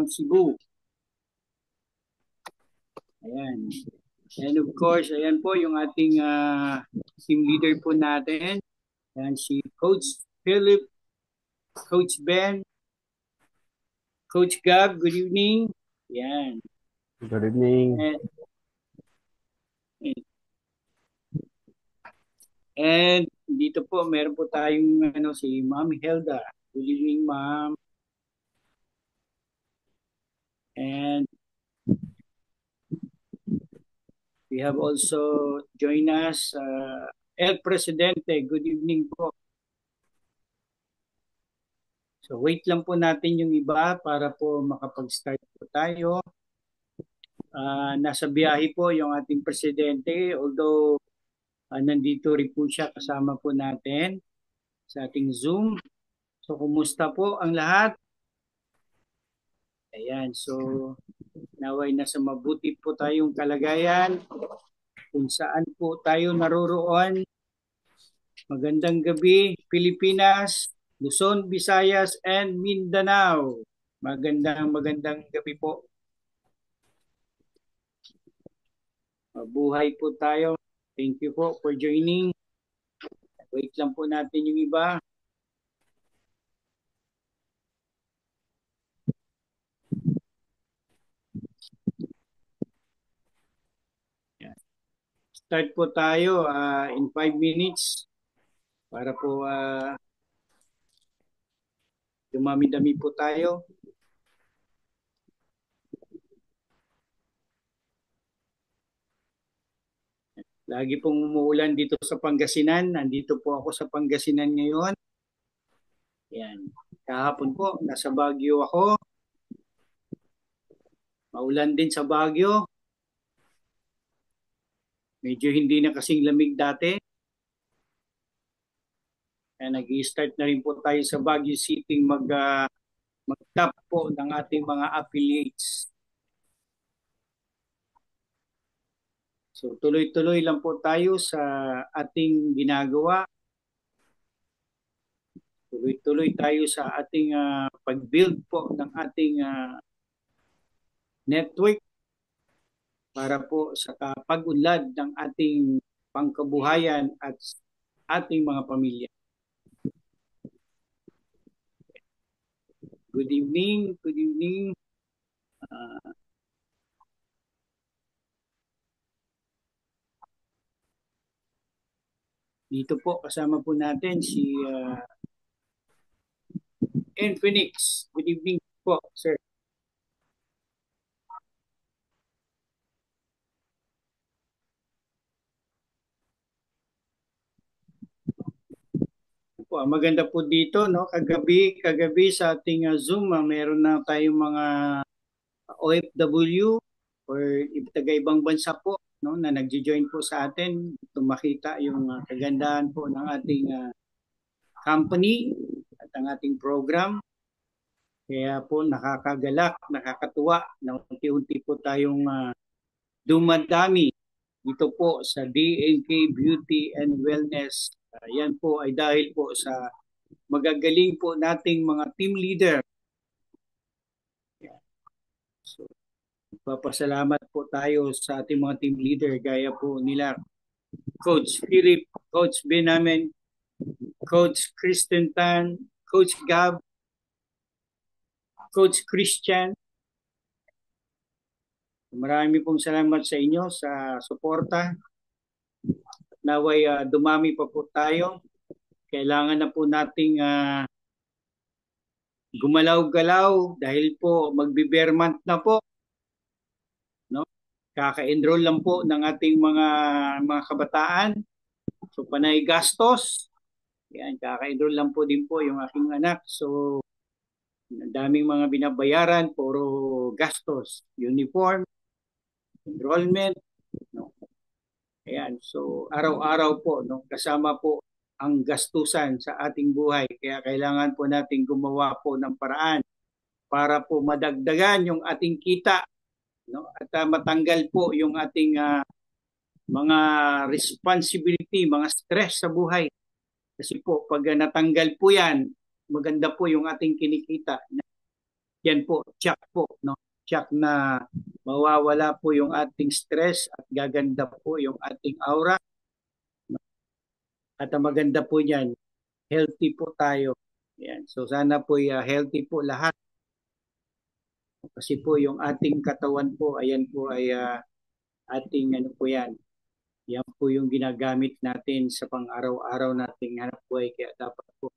from Cebu. Ayan. And of course, ayan po yung ating team leader po natin. Ayan, si Coach Philip, Coach Ben, Coach Gab, good evening. Ayan. Good evening. And dito po, meron po tayong si Ma'am Helda. Good evening, Ma'am. And we have also joined us El Presidente. Good evening po. So wait lang po natin yung iba para po makapag-start po tayo. Nasa biyahe po yung ating Presidente, although nandito rin po siya, kasama po natin sa ating Zoom. So kumusta po ang lahat? Ayan, so naway nasa mabuti po tayong kalagayan kung saan po tayo naroroon. Magandang gabi, Pilipinas, Luzon, Visayas, and Mindanao. Magandang gabi po. Mabuhay po tayo. Thank you po for joining. Wait lang po natin yung iba. Start po tayo in 5 minutes para po dumami-dami po tayo. Lagi pong umuulan dito sa Pangasinan. Nandito po ako sa Pangasinan ngayon. Yan. Kahapon po, nasa Baguio ako. Maulan din sa Baguio. Medyo hindi na kasing lamig dati. Nag-i-start na rin po tayo sa Baguio City mag-tap po ng ating mga affiliates. So tuloy-tuloy lang po tayo sa ating ginagawa. Tuloy-tuloy tayo sa ating pag-build po ng ating network para po sa pag-unlad ng ating pangkabuhayan at ating mga pamilya. Good evening, good evening. Dito po kasama po natin si Phoenix. Good evening po, sir. Maganda po dito, no? Kagabi sa ating Zoom, meron na tayong mga OFW or taga-ibang bansa po, no, na nagjo-join po sa atin. Makita yung kagandahan po ng ating company at ang ating program. Kaya po nakakagalak, nakakatuwa na unti-unti po tayong dumadami dito po sa DNK Beauty and Wellness. Yan po ay dahil po sa magagaling po nating mga team leader. So, papasalamat po tayo sa ating mga team leader gaya po nila Coach Philip, Coach Benamen, Coach Kristen Tan, Coach Gab, Coach Christian. Marami pong salamat sa inyo sa suporta. Naway dumami pa po tayo. Kailangan na po nating gumalaw-galaw dahil po magbe-bear month na po. No? Kaka-enroll lang po ng ating mga kabataan. So panay gastos. Yan, kaka-enroll lang po din po yung aking anak. So ang daming mga binabayaran, puro gastos, uniform, enrollment, no. Ayan, so araw-araw po, no, kasama po ang gastusan sa ating buhay. Kaya kailangan po natin gumawa po ng paraan para po madagdagan yung ating kita, no, at matanggal po yung ating mga responsibility, mga stress sa buhay. Kasi po pag natanggal po yan, maganda po yung ating kinikita. yan po, check po, no? Check na mawawala po yung ating stress at gaganda po yung ating aura. At ang maganda po niyan, healthy po tayo. Yan. So sana po healthy po lahat. Kasi po yung ating katawan po, ayan po ay ating ano po yan. Yan po yung ginagamit natin sa pang-araw-araw nating hanap buhay. Kaya dapat po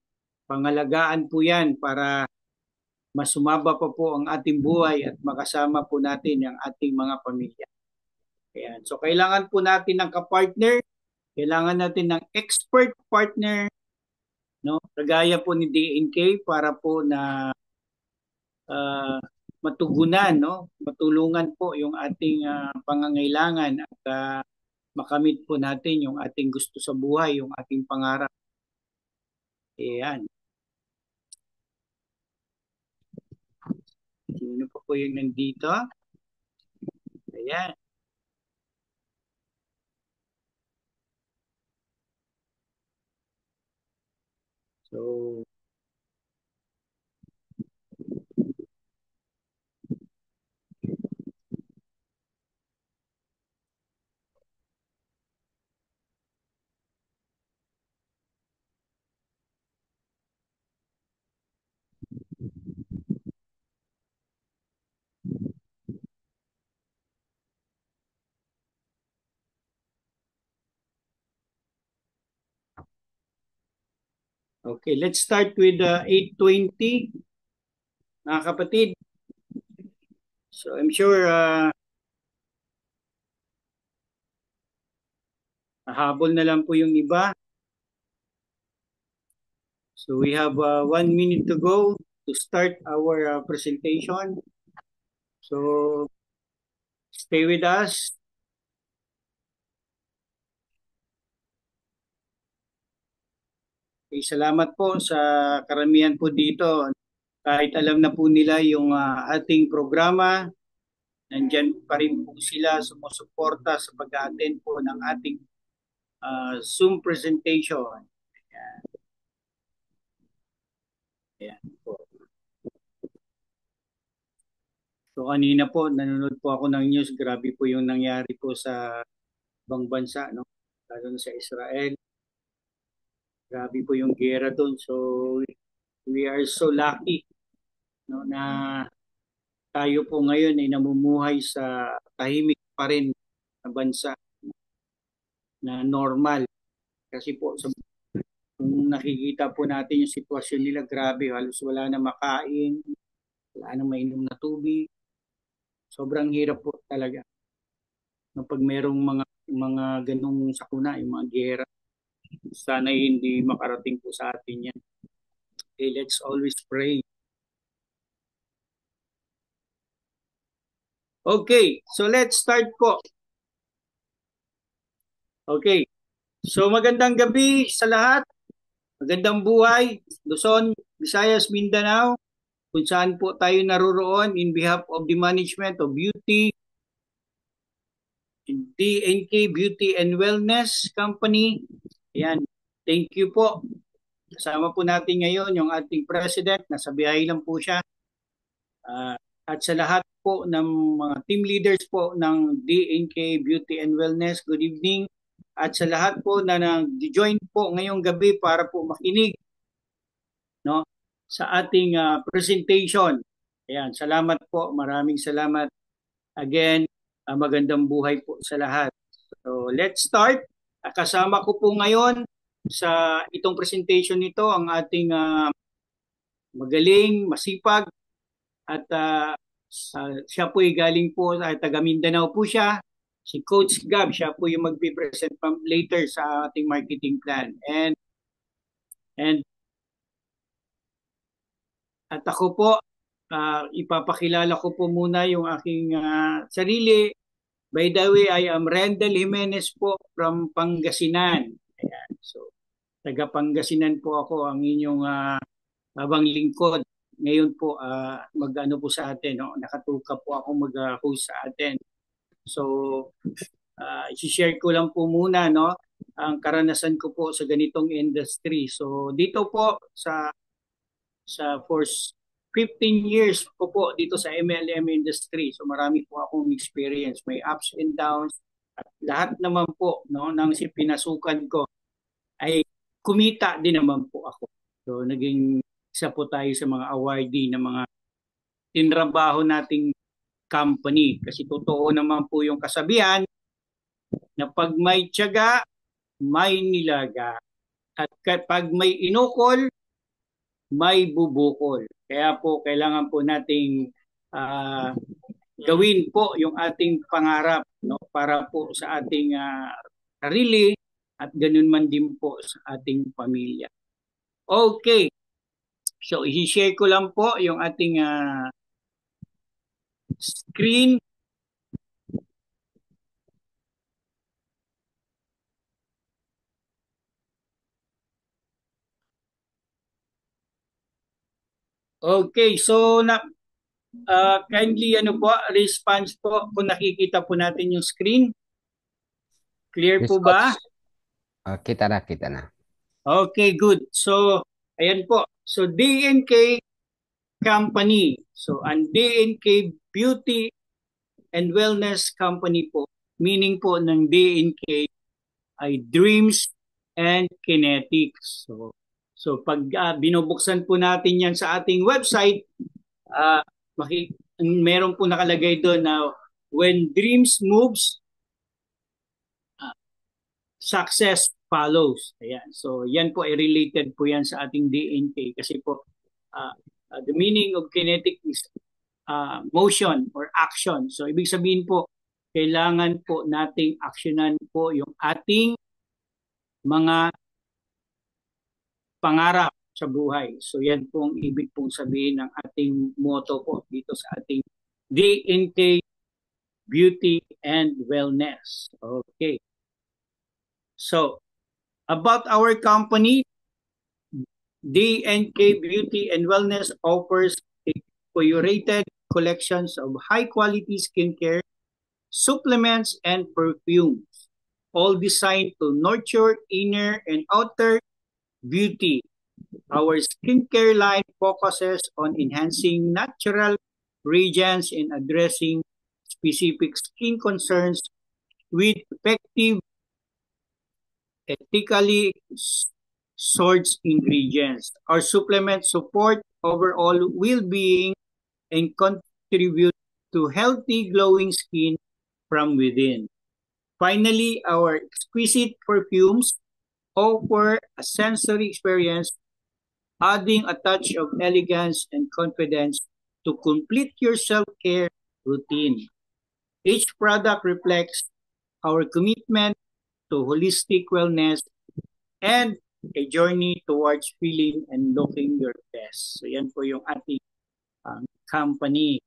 pangalagaan po yan para mas sumaba pa po ang ating buhay at makasama po natin ang ating mga pamilya. Ayan. So kailangan po natin ng kapartner, kailangan natin ng expert partner, no? Kagaya po ni DNK para po na matugunan, no? Matulungan po yung ating pangangailangan at makamit po natin yung ating gusto sa buhay, yung ating pangarap. Ayan. Sino pa po yung nandito? Ayan. So, okay, let's start with 8:20, mga kapatid. So, I'm sure habol na lang po yung iba. So, we have 1 minute to go to start our presentation. So, stay with us. Okay, salamat po sa karamihan po dito. Kahit alam na po nila yung ating programa, nandyan pa rin po sila sumusuporta sa pag-attend po ng ating Zoom presentation. Ayan. Ayan po. So kanina po, nanonood po ako ng news. Grabe po yung nangyari po sa ibang bansa, no? Lalo na sa Israel. Grabe po yung gera doon. So we are so lucky, no, na tayo po ngayon ay namumuhay sa tahimik pa rin na bansa na normal. Kasi po sa kung nakikita po natin yung sitwasyon nila, grabe, halos wala na makain, wala na mainom na tubig. Sobrang hirap po talaga. No, pag merong mga ganung sakuna, yung mga gera, sana hindi makarating po sa atin yan. Okay, let's always pray. Okay, so let's start po. Okay, so magandang gabi sa lahat. Magandang buhay, Luzon, Visayas, Mindanao, kung saan po tayo naroroon in behalf of the management of Beauty, DNK Beauty and Wellness Company. Ayan, thank you po. Kasama po natin ngayon yung ating president, nasa biyahe lang po siya. At sa lahat po ng mga team leaders po ng DNK Beauty and Wellness, good evening. At sa lahat po na nag-join po ngayong gabi para po makinig, no, sa ating presentation. Ayan, salamat po, maraming salamat. Again, magandang buhay po sa lahat. So let's start. Kasama ko po ngayon sa itong presentation nito ang ating magaling, masipag at siya po ay galing po sa taga Mindanao po siya. Si Coach Gab, siya po yung magpipresent later sa ating marketing plan. And at ako po, ipapakilala ko po muna yung aking sarili. By the way, I am Rendel Jimenez po from Pangasinan. Ayan. So, taga Pangasinan po ako, ang inyong habang lingkod. Ngayon po, mag-ano po sa atin, no? Nakatuka po ako mag-host sa atin. So, i-share ko lang po muna, no, ang karanasan ko po sa ganitong industry. So, dito po sa Force 15 years ko po dito sa MLM industry. So marami po akong experience. May ups and downs. At lahat naman po ng pinasukan ko ay kumita din naman po ako. So naging isa po tayo sa mga awardee ng mga tinrabaho nating company. Kasi totoo naman po yung kasabihan na pag may tiyaga, may nilaga. At kapag may inukol, may bubukol. Kaya po kailangan po nating gawin po yung ating pangarap para po sa ating sarili at ganun man din po sa ating pamilya. Okay. So i-share ko lang po yung ating screen. Okay, so kindly response po kung nakikita po natin yung screen. Clear Yes, po ba? kita na. Okay, good. So, ayan po. So, DNK Company. So, ang DNK Beauty and Wellness Company po. Meaning po ng DNK ay Dreams and Kinetics. So pag binubuksan po natin yan sa ating website, meron po nakalagay doon na when dreams moves, success follows. Ayan. So yan po ay related po yan sa ating DNK kasi po the meaning of kinetic is motion or action. So ibig sabihin po, kailangan po nating aksyonan po yung ating mga pangarap sa buhay. So yan po ang ibig pong sabihin ng ating motto po dito sa ating DNK Beauty and Wellness. Okay. So, about our company, DNK Beauty and Wellness offers a curated collections of high-quality skincare, supplements, and perfumes, all designed to nurture inner and outer beauty. Our skincare line focuses on enhancing natural radiance and addressing specific skin concerns with effective, ethically sourced ingredients. Our supplements support overall well-being and contribute to healthy, glowing skin from within. Finally, our exquisite perfumes offer a sensory experience, adding a touch of elegance and confidence to complete your self-care routine. Each product reflects our commitment to holistic wellness and a journey towards feeling and looking your best. So yan po yung ating company.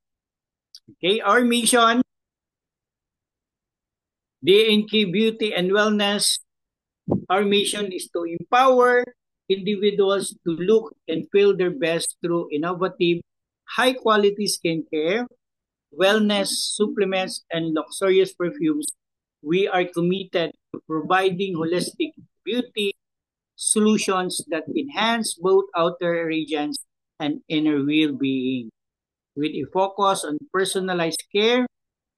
Okay, our mission, DNK Beauty and Wellness. Our mission is to empower individuals to look and feel their best through innovative, high-quality skincare, wellness supplements, and luxurious perfumes. We are committed to providing holistic beauty solutions that enhance both outer radiance and inner well-being. With a focus on personalized care,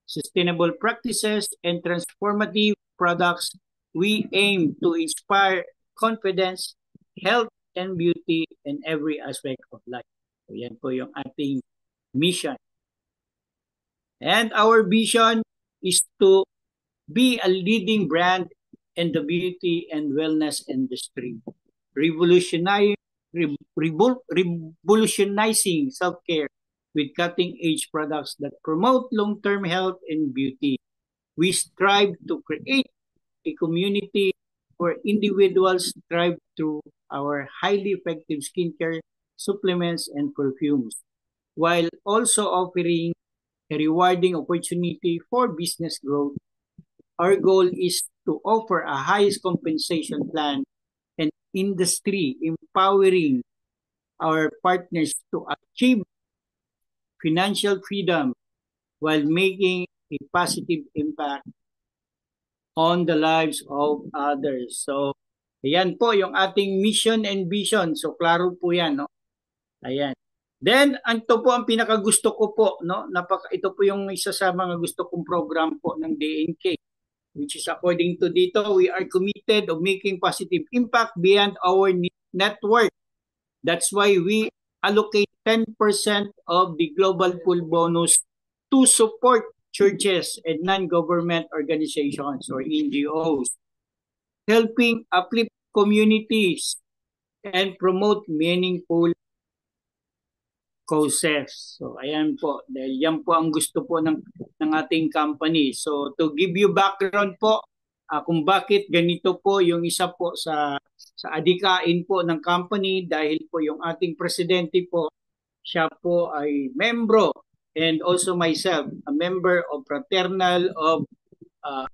sustainable practices, and transformative products, we aim to inspire confidence, health, and beauty in every aspect of life. So yan po yung ating mission. And our vision is to be a leading brand in the beauty and wellness industry, revolutionizing self-care with cutting-edge products that promote long-term health and beauty. We strive to create a community where individuals thrive through our highly effective skincare, supplements, and perfumes, while also offering a rewarding opportunity for business growth. Our goal is to offer a highest compensation plan and industry, empowering our partners to achieve financial freedom while making a positive impact on the lives of others. So, ayan po yung ating mission and vision. So, klaro po yan, no? Ayan. Then, ito po ang pinakagusto ko po, no? Ito po yung isa sa mga gusto kong program po ng DNK, which is according to dito, we are committed of making positive impact beyond our network. That's why we allocate 10% of the global pool bonus to support churches and non-government organizations or NGOs, helping uplift communities and promote meaningful causes. So ayan po, dahil yan po ang gusto po ng ating company. So to give you background po kung bakit ganito po yung isa po sa adikain po ng company, dahil po yung ating presidente po, siya po ay membro, and also myself, a member of Fraternal of uh,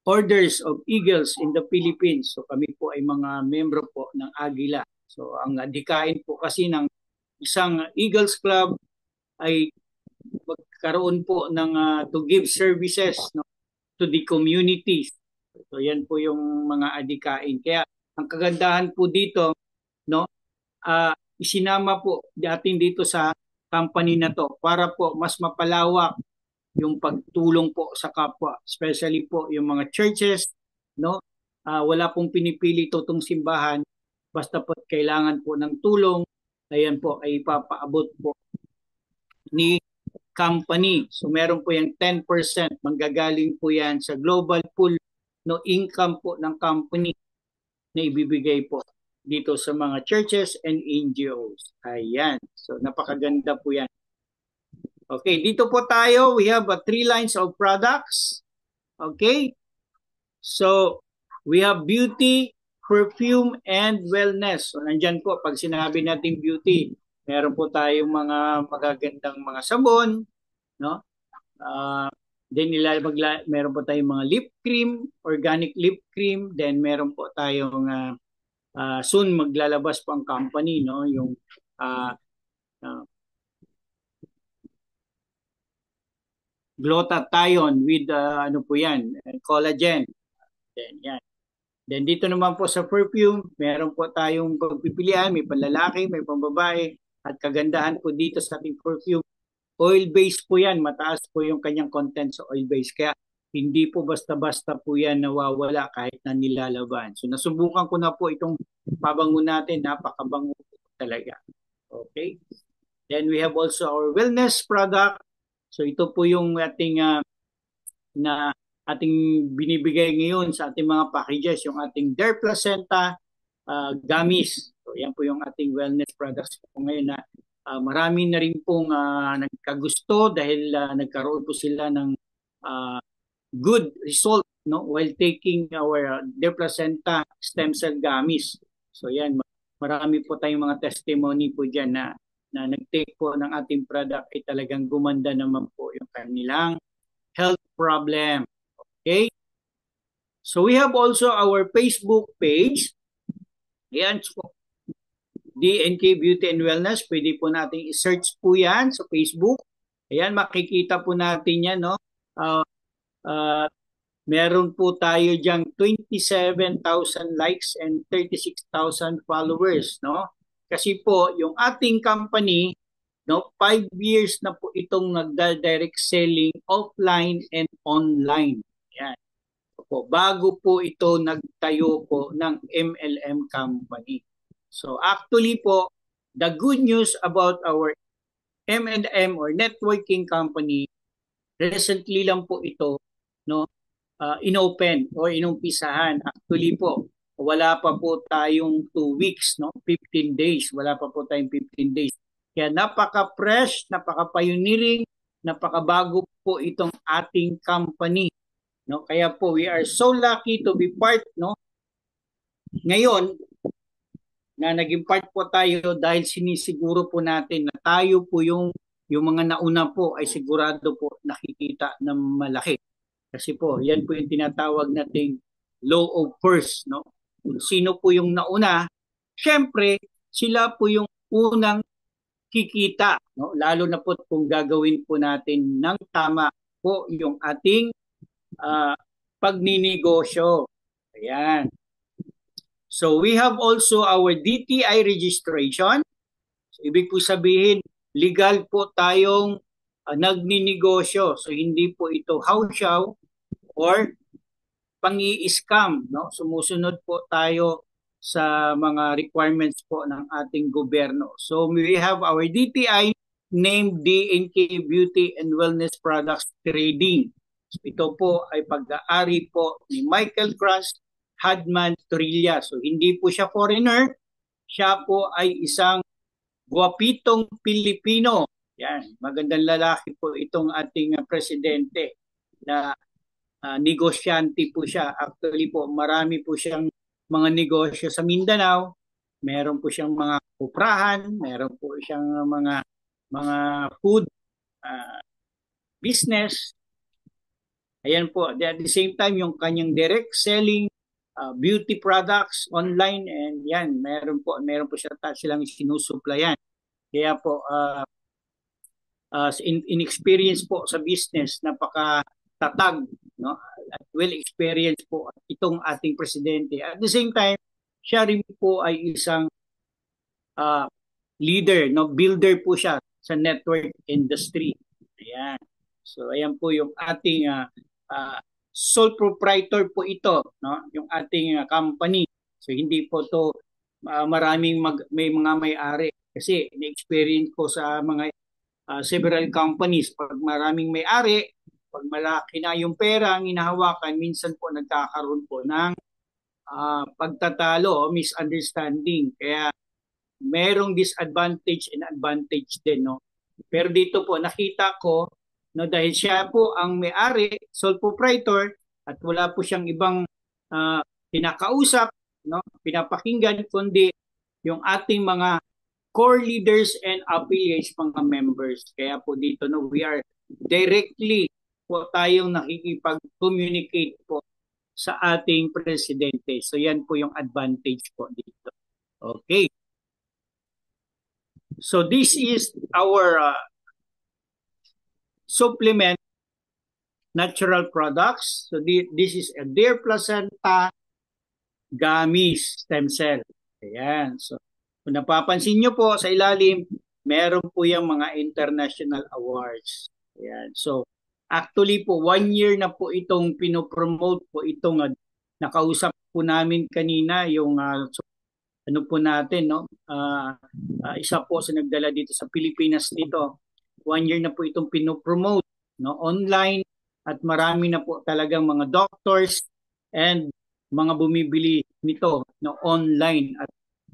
Orders of Eagles in the Philippines. So kami po ay mga membro po ng Agila. So ang adikain po kasi ng isang Eagles Club ay magkaroon po ng to give services, no, to the communities. So yan po yung mga adikain. Kaya ang kagandahan po dito, no, isinama po natin dito sa company na to para po mas mapalawak yung pagtulong po sa kapwa, especially po yung mga churches, no? Wala pong pinipili itong simbahan, basta po kailangan po ng tulong, ayan po ay ipapaabot po ni company. So meron po yung 10%, manggagaling po yan sa global pool no income po ng company na ibibigay po dito sa mga churches and NGOs. Ayan. So napakaganda po yan. Okay, dito po tayo. We have 3 lines of products. Okay? So, we have beauty, perfume, and wellness. So, nandyan po, pag sinabi natin beauty, meron po tayong mga magagandang mga sabon, no? Then, meron po tayong mga lip cream, organic lip cream. Then, meron po tayong, soon maglalabas po ang company, no? Yung, glutathione with ano po yan, collagen. Then yan. Then dito naman po sa perfume, meron po tayong pagpipilian, may panlalaki, may pambabae, at kagandahan po dito sa ating perfume, oil-based po yan, mataas po yung kanyang content sa oil-based. Kaya hindi po basta-basta po yan nawawala kahit na nilalaban. So nasubukan ko na po itong pabango natin, napakabango talaga. Okay? Then we have also our wellness product. So ito po yung ating na ating binibigay ngayon sa ating mga packages, yung ating Dare Placenta gummies. So yan po yung ating wellness products po ngayon na marami na rin pong nagkagusto dahil nagkaroon po sila ng good result, no, while taking our Dare Placenta stem cell gummies. So yan, marami po tayong mga testimony po dyan na nag-take po ng ating product ay talagang gumanda naman po yung kanilang health problem. Okay? So we have also our Facebook page. Ayan, so DNK Beauty and Wellness. Pwede po natin i-search po yan sa Facebook. Ayan, makikita po natin yan, no? Meron po tayo diyang 27,000 likes and 36,000 followers, no? Kasi po, yung ating company, no, 5 years na po itong nagda-direct selling offline and online. Yan. Po, bago po ito nagtayo po ng MLM company. So actually po, the good news about our M&M or networking company, recently lang po ito, no, inopen o inumpisahan. Actually po, wala pa po tayong 2 weeks, no? 15 days. Wala pa po tayong 15 days. Kaya napaka-fresh, napaka-pioneering, napakabago po itong ating company, no? Kaya po we are so lucky to be part, no? Ngayon na naging part po tayo dahil sinisiguro po natin na tayo po yung mga nauna po ay sigurado po nakikita ng malaki. Kasi po, yan po yung tinatawag nating law of first, no? Kung sino po yung nauna, syempre, sila po yung unang kikita, no? Lalo na po kung gagawin po natin ng tama po yung ating pagninegosyo. Ayan. So we have also our DTI registration. So, ibig po sabihin, legal po tayong nagninegosyo. So hindi po ito hawsyaw or pang-i-scam, no? Sumusunod po tayo sa mga requirements po ng ating gobyerno. So we have our DTI named DNK Beauty and Wellness Products Trading. So, ito po ay pag-aari po ni Michael Krantz Hadman Torilla. So hindi po siya foreigner, siya po ay isang guwapitong Pilipino. Yan, magandang lalaki po itong ating presidente na negosyante po siya. Actually po, marami po siyang mga negosyo sa Mindanao. Meron po siyang mga kuprahan, meron po siyang mga food business. Ayan po, at the same time, yung kanyang direct selling beauty products online, and yan, meron po silang sinusuplayan. Kaya po, in experience po sa business, napaka-tatag, no? At well experience po itong ating presidente. At the same time, siya rin po ay isang leader, no? Builder po siya sa network industry. Ayan. So ayan po yung ating sole proprietor po ito, no? Yung ating company. So hindi po to maraming may mga may-ari, kasi na-experience ko sa mga several companies, pag maraming may-ari, pag malaki na yung pera ang inahawakan, minsan po nagkakaroon po ng pagtatalo o misunderstanding. Kaya merong disadvantage and advantage din, no? Pero dito po nakita ko, no, dahil siya po ang may-ari, sole proprietor, at wala po siyang ibang pinakausap, no, pinapakinggan, kundi yung ating mga core leaders and affiliates, mga members. Kaya po dito, no, we are directly po tayong nakikipag-communicate po sa ating presidente. So yan po yung advantage po dito. Okay. So this is our supplement natural products. So this is a Deer Placenta Gummies Stem Cell. Ayan. So kung napapansin nyo po sa ilalim, meron po yung mga international awards. Ayan. So actually po, 1 year na po itong pinopromote po itong nakausap po namin kanina yung ano po natin, no? Isa po sa nagdala dito sa Pilipinas dito. 1 year na po itong pinopromote, no, online, at marami na po talagang mga doctors and mga bumibili nito, no, online, at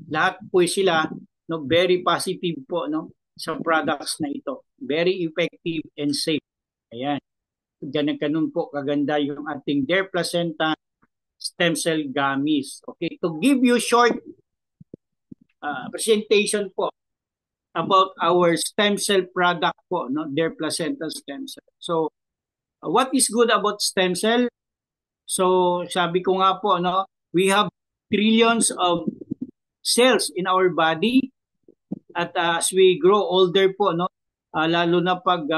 lahat po sila, no, very positive po, no, sa products na ito. Very effective and safe. Ayan. Ganun po kaganda yung ating Deer Placenta Stem Cell Gummies. Okay, to give you short presentation po about our stem cell product po, no, Deer Placenta Stem Cell. So, what is good about stem cell? So, sabi ko nga po, no, we have trillions of cells in our body, at as we grow older po, no, lalo na pag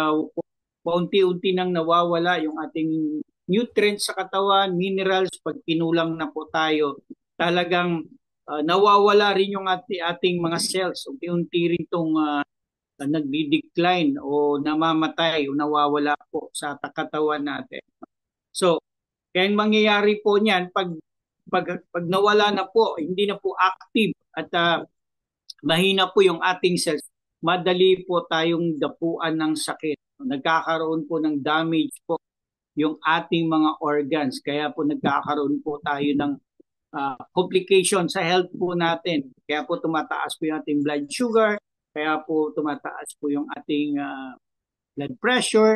paunti-unti nang nawawala yung ating nutrients sa katawan, minerals, pag kinulang na po tayo, talagang nawawala rin yung ating mga cells. Unti-unti rin itong nagdi-decline o namamatay o nawawala po sa katawan natin. So, kaya mangyayari po niyan, pag nawala na po, hindi na po active, at mahina po yung ating cells, madali po tayong dapuan ng sakit. Nagkakaroon po ng damage po yung ating mga organs. Kaya po nagkakaroon po tayo ng complication sa health po natin. Kaya po tumataas po yung ating blood sugar, kaya po tumataas po yung ating blood pressure,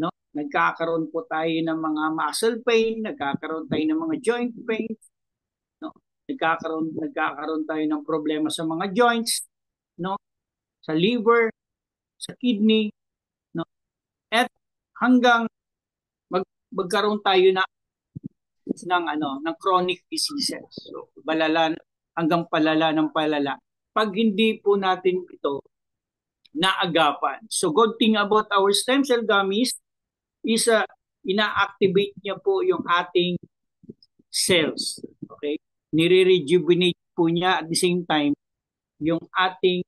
no? Nagkakaroon po tayo ng mga muscle pain, nagkakaroon tayo ng mga joint pain, no? Nagkakaroon tayo ng problema sa mga joints, no? Sa liver, sa kidney, no? At hanggang magkaroon tayo ng chronic diseases. So, hanggang palala ng palala. Pag hindi po natin ito naagapan. So, good thing about our stem cell gummies is ina-activate niya po yung ating cells. Okay? Nire-rejuvenate po niya at the same time yung ating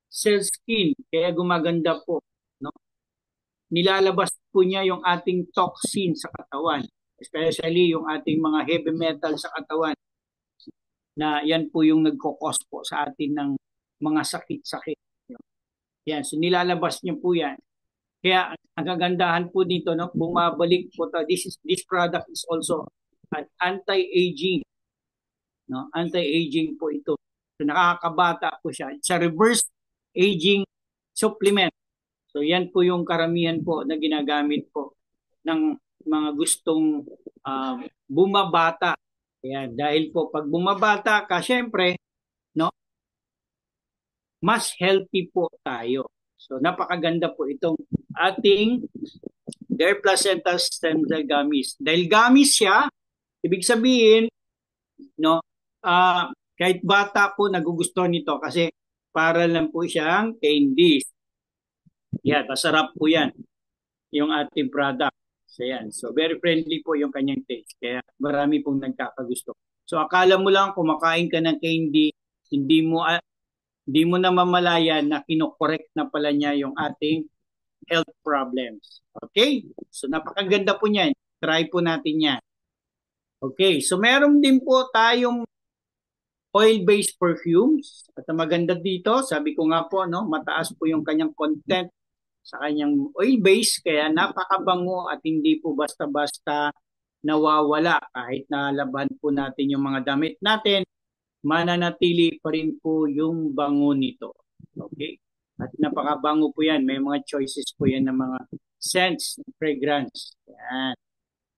cell skin, kaya gumaganda po, no? Nilalabas po niya yung ating toxin sa katawan, especially yung ating mga heavy metal sa katawan, na yan po yung nagkokos po sa atin ng mga sakit-sakit. Yan, so nilalabas niyo po yan. Kaya ang kagandahan po dito, no, bumabalik po to. This product is also an anti-aging, no? Anti-aging po ito. So nakakabata po siya. It's a reverse aging supplement. So yan po yung karamihan po na ginagamit po ng mga gustong bumabata. Ayan, dahil po pag bumabata ka, syempre, no, mas healthy po tayo. So napakaganda po itong ating Dare Placenta Stem Cell Gummies. Dahil gummies siya, ibig sabihin, no, kahit bata po nagugustuhan nito kasi para lang po siyang candies. Yan, masarap po yan, yung ating product. So yan, so very friendly po yung kanyang taste. Kaya marami pong nagkakagusto. So akala mo lang kumakain ka ng candy, hindi mo na mamalayan na kinokorek na pala niya yung ating health problems. Okay? So napakaganda po niyan. Try po natin yan. Okay, so meron din po tayong oil-based perfumes. At ang maganda dito, sabi ko nga po, no, mataas po yung kanyang content sa kanyang oil-based, kaya napakabango at hindi po basta-basta nawawala. Kahit nalaban po natin yung mga damit natin, mananatili pa rin po yung bango nito. Okay? At napakabango po yan. May mga choices po yan ng mga scents, fragrance. Yan.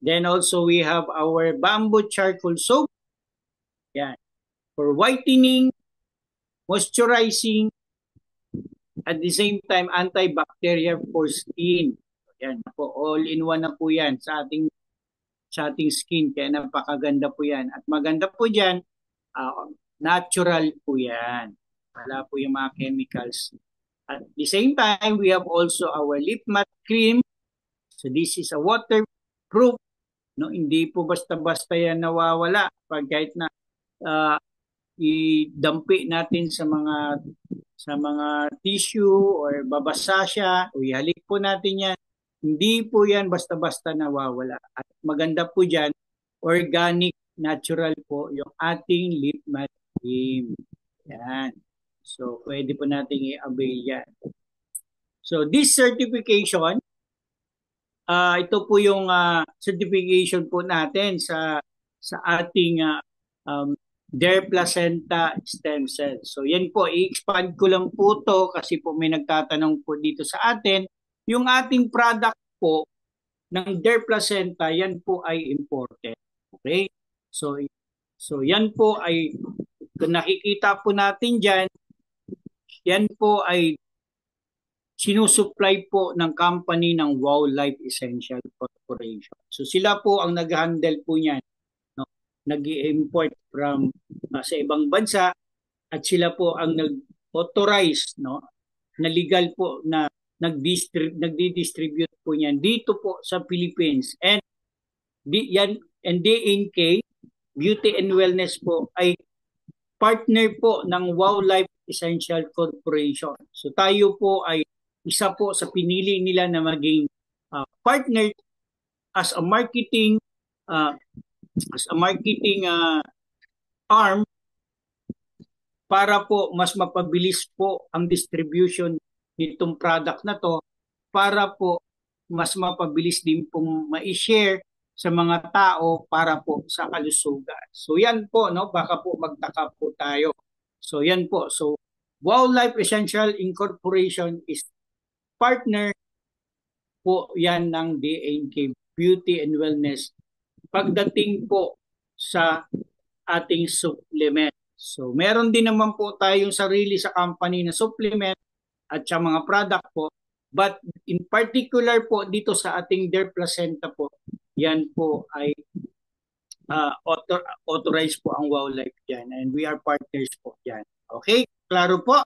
Then also we have our bamboo charcoal soap. Yan. For whitening, moisturizing, at the same time antibacterial for skin. Yan po, all-in-one na po yan sa ating skin. Kaya napakaganda po yan. At maganda po dyan, natural po yan. Wala po yung mga chemicals. At the same time, we have also our lip matte cream. So this is a waterproof. No, hindi po basta-basta yan nawawala. Pag kahit na idampi natin sa mga tissue or babasa siya o ihalik po natin yan, hindi po yan basta-basta nawawala. At maganda po dyan, organic, natural po yung ating lip matte cream. Yan. So, pwede po natin i-avail yan. So, this certification, ito po yung certification po natin sa ating Dare Placenta Stem Cell. So, yan po, i-expand ko lang po to kasi po may nagtatanong po dito sa atin. Yung ating product po ng Dare Placenta, yan po ay imported. Okay? So yan po ay, kung nakikita po natin dyan, yan po ay sinusupply po ng company ng Wow Life Essential Corporation. So sila po ang nag-handle po niyan, no? Nag-i-import from sa ibang bansa at sila po ang nag-authorize, no, na legal po na nagdi-distribute po niyan dito po sa Philippines. And DNK Beauty and Wellness po ay partner po ng Wow Life Essential Corporation. So tayo po ay isa po sa pinili nila na maging partner as a marketing arm para po mas mapabilis po ang distribution nitong product na to, para po mas mapabilis din pong ma-share sa mga tao para po sa kalusugan. So yan po, no, baka po magtaka po tayo. So yan po. So Wow Life Essential Incorporation is partner po yan ng DNK Beauty and Wellness pagdating po sa ating supplement. So meron din naman po tayong sarili sa company na supplement at sa mga product po. But in particular po dito sa ating Dare Placenta po, yan po ay authorized po ang Wow Life dyan. And we are partners po dyan. Okay? Klaro po?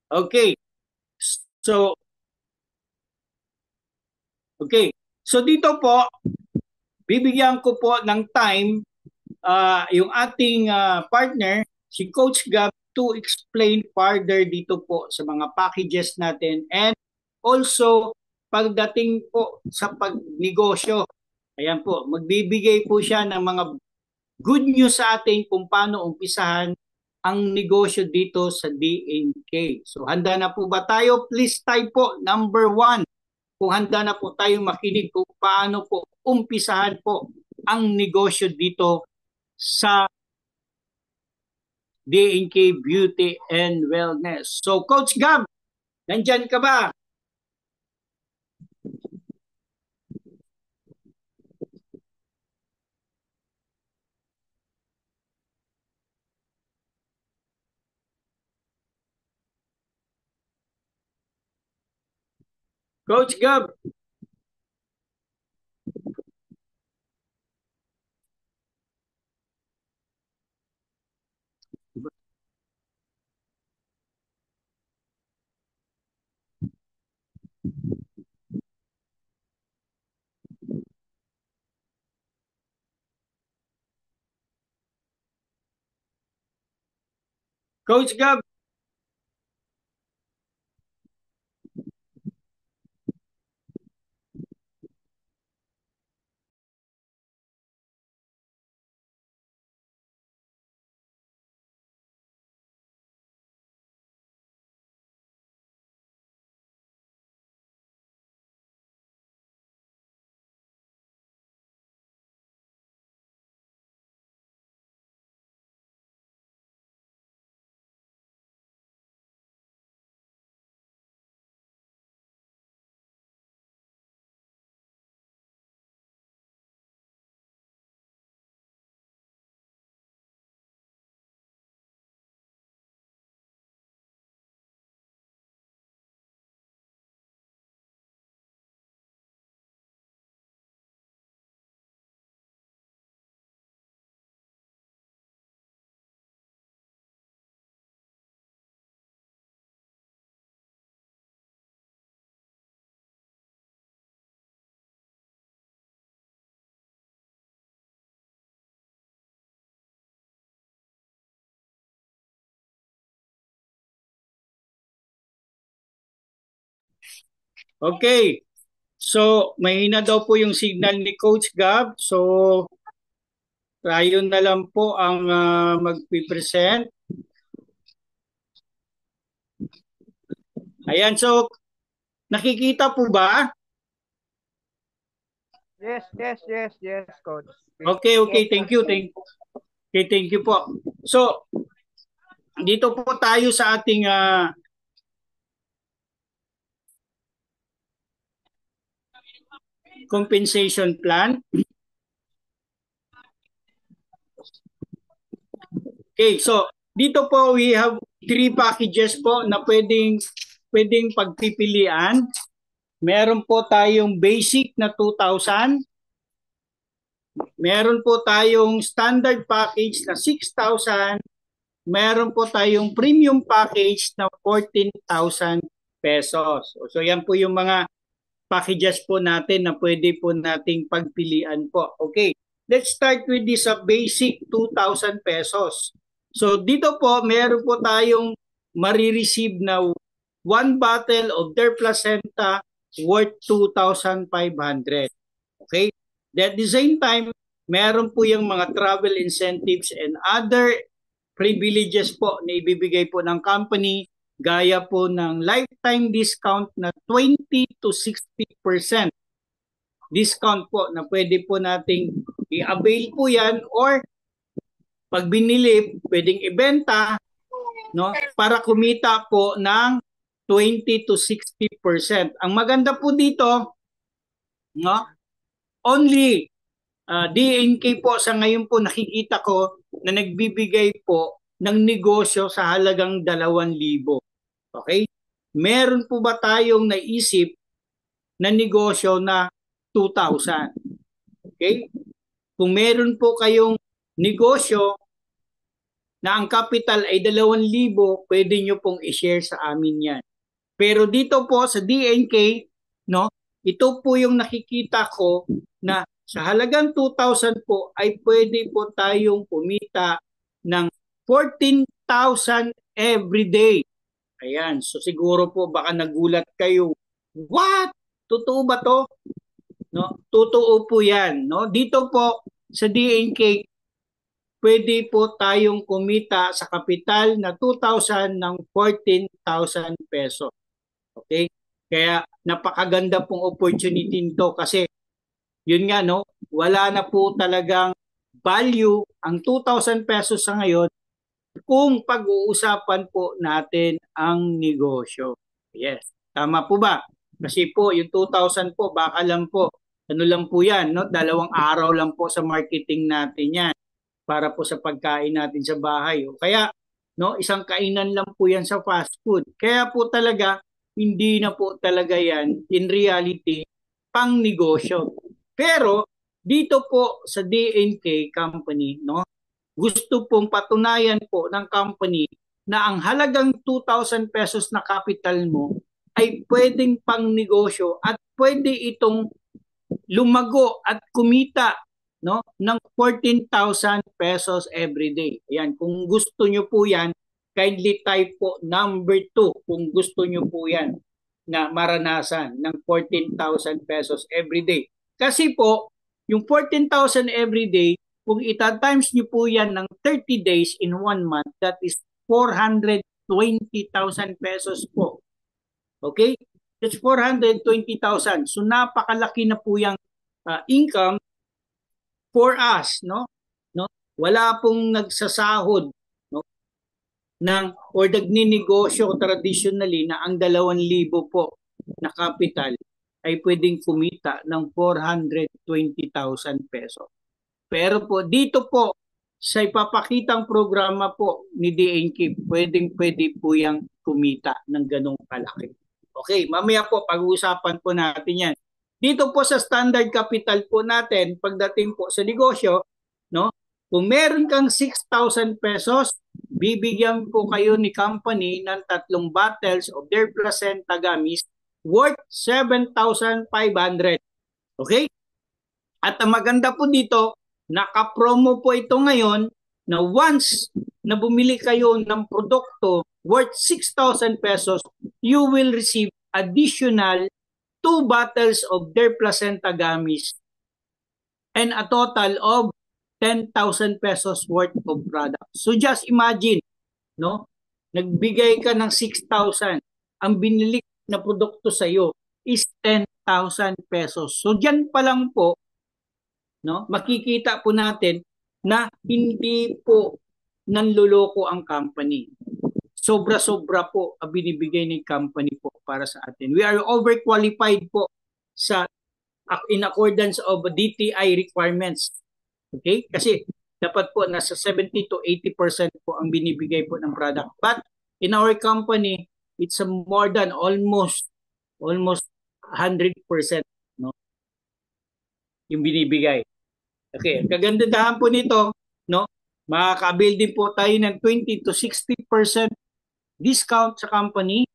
Okay. So dito po, bibigyan ko po ng time yung ating partner, si Coach Gab, to explain further dito po sa mga packages natin and also pagdating po sa pagnegosyo. Ayan po, magbibigay po siya ng mga good news sa atin kung paano umpisahan ang negosyo dito sa DNK. So handa na po ba tayo? Please type po number 1 kung handa na po tayo makinig kung paano po umpisahan po ang negosyo dito sa DNK Beauty and Wellness. So Coach Gab, nandyan ka ba? Coach Gab. Coach Gab. Okay. So, mahina daw po yung signal ni Coach Gab. So, tayo na lang po ang magpipresent. Ayan, so nakikita po ba? Yes, Coach. Okay, thank you. Thank you po. So, dito po tayo sa ating compensation plan. Okay, so dito po we have 3 packages po na pwedeng pagpipilian. Meron po tayong basic na 2,000. Meron po tayong standard package na 6,000. Meron po tayong premium package na 14,000 pesos. So yan po yung mga packages po natin na pwede po nating pagpilian po. Okay, let's start with this basic 2,000 pesos. So dito po, meron po tayong marireceive na 1 bottle of Dare Placenta worth 2,500. Okay, at the same time, meron po yung mga travel incentives and other privileges po na ibibigay po ng company gaya po ng lifetime discount na 20 to 60% discount po na pwede po nating i-avail po yan or pag binili, pwedeng ibenta, no, para kumita po ng 20 to 60%. Ang maganda po dito, no, only DNK po sa ngayon po nakikita ko na nagbibigay po ng negosyo sa halagang 2,000. Okay? Meron po ba tayong naisip na negosyo na 2,000? Okay? Kung meron po kayong negosyo na ang capital ay 2,000, pwede nyo pong i-share sa amin yan. Pero dito po sa DNK, no, ito po yung nakikita ko na sa halagang 2,000 po ay pwede po tayong kumita ng 14,000 every day. Ayan, so siguro po baka nagulat kayo. What? Totoo ba to? No, totoo po 'yan, no? Dito po sa DNK pwede po tayong kumita sa kapital na 2,000 ng 14,000 pesos. Okay? Kaya napakaganda pong opportunity nito kasi yun nga no, wala na po talagang value ang 2,000 pesos sa ngayon kung pag-uusapan po natin ang negosyo. Yes, tama po ba? Kasi po yung 2,000 po baka lang po ano lang po yan, no? 2 araw lang po sa marketing natin yan para po sa pagkain natin sa bahay. O kaya no, isang kainan lang po yan sa fast food. Kaya po talaga hindi na po talaga yan in reality pang negosyo. Pero dito po sa DNK company, no, gusto pong patunayan po ng company na ang halagang 2,000 pesos na capital mo ay pwedeng pang negosyo at pwede itong lumago at kumita no ng 14,000 pesos every day. Ayan, kung gusto nyo po yan, kindly type po number 2 kung gusto nyo po yan na maranasan ng 14,000 pesos every day. Kasi po, yung 14,000 every day, kung ita-times nyo po yan ng 30 days in 1 month, that is 420,000 pesos po. Okay? That's 420,000. So napakalaki na po yung income for us, no? No? Wala pong nagsasahod, no? Or nagninegosyo traditionally na ang 2,000 po na capital ay pwedeng kumita ng 420,000 pesos. Pero po dito po sa ipapakitang programa po ni DNK, pwede po yang kumita ng ganong kalaki. Okay, mamaya po pag-uusapan po natin yan. Dito po sa standard capital po natin, pagdating po sa negosyo, no? Kung meron kang 6,000 pesos, bibigyan po kayo ni company ng 3 bottles of their placenta gummies worth 7,500. Okay? At ang maganda po dito, naka-promo po ito ngayon na once na bumili kayo ng produkto worth 6,000 pesos, you will receive additional 2 bottles of their placenta gummies and a total of 10,000 pesos worth of product. So just imagine, no? Nagbigay ka ng 6,000. Ang binili na produkto sa iyo is 10,000 pesos. So diyan pa lang po, no? Makikita po natin na hindi po nanloloko ang company. Sobra-sobra po ang binibigay ng company po para sa atin. We are overqualified po sa in accordance of DTI requirements. Okay? Kasi dapat po nasa 70 to 80% po ang binibigay po ng product. But in our company, it's more than almost 100%, no? Yung binibigay. Okay, kagandahan po nito, no? Makaka-avail din po tayo ng 20 to 60% discount sa company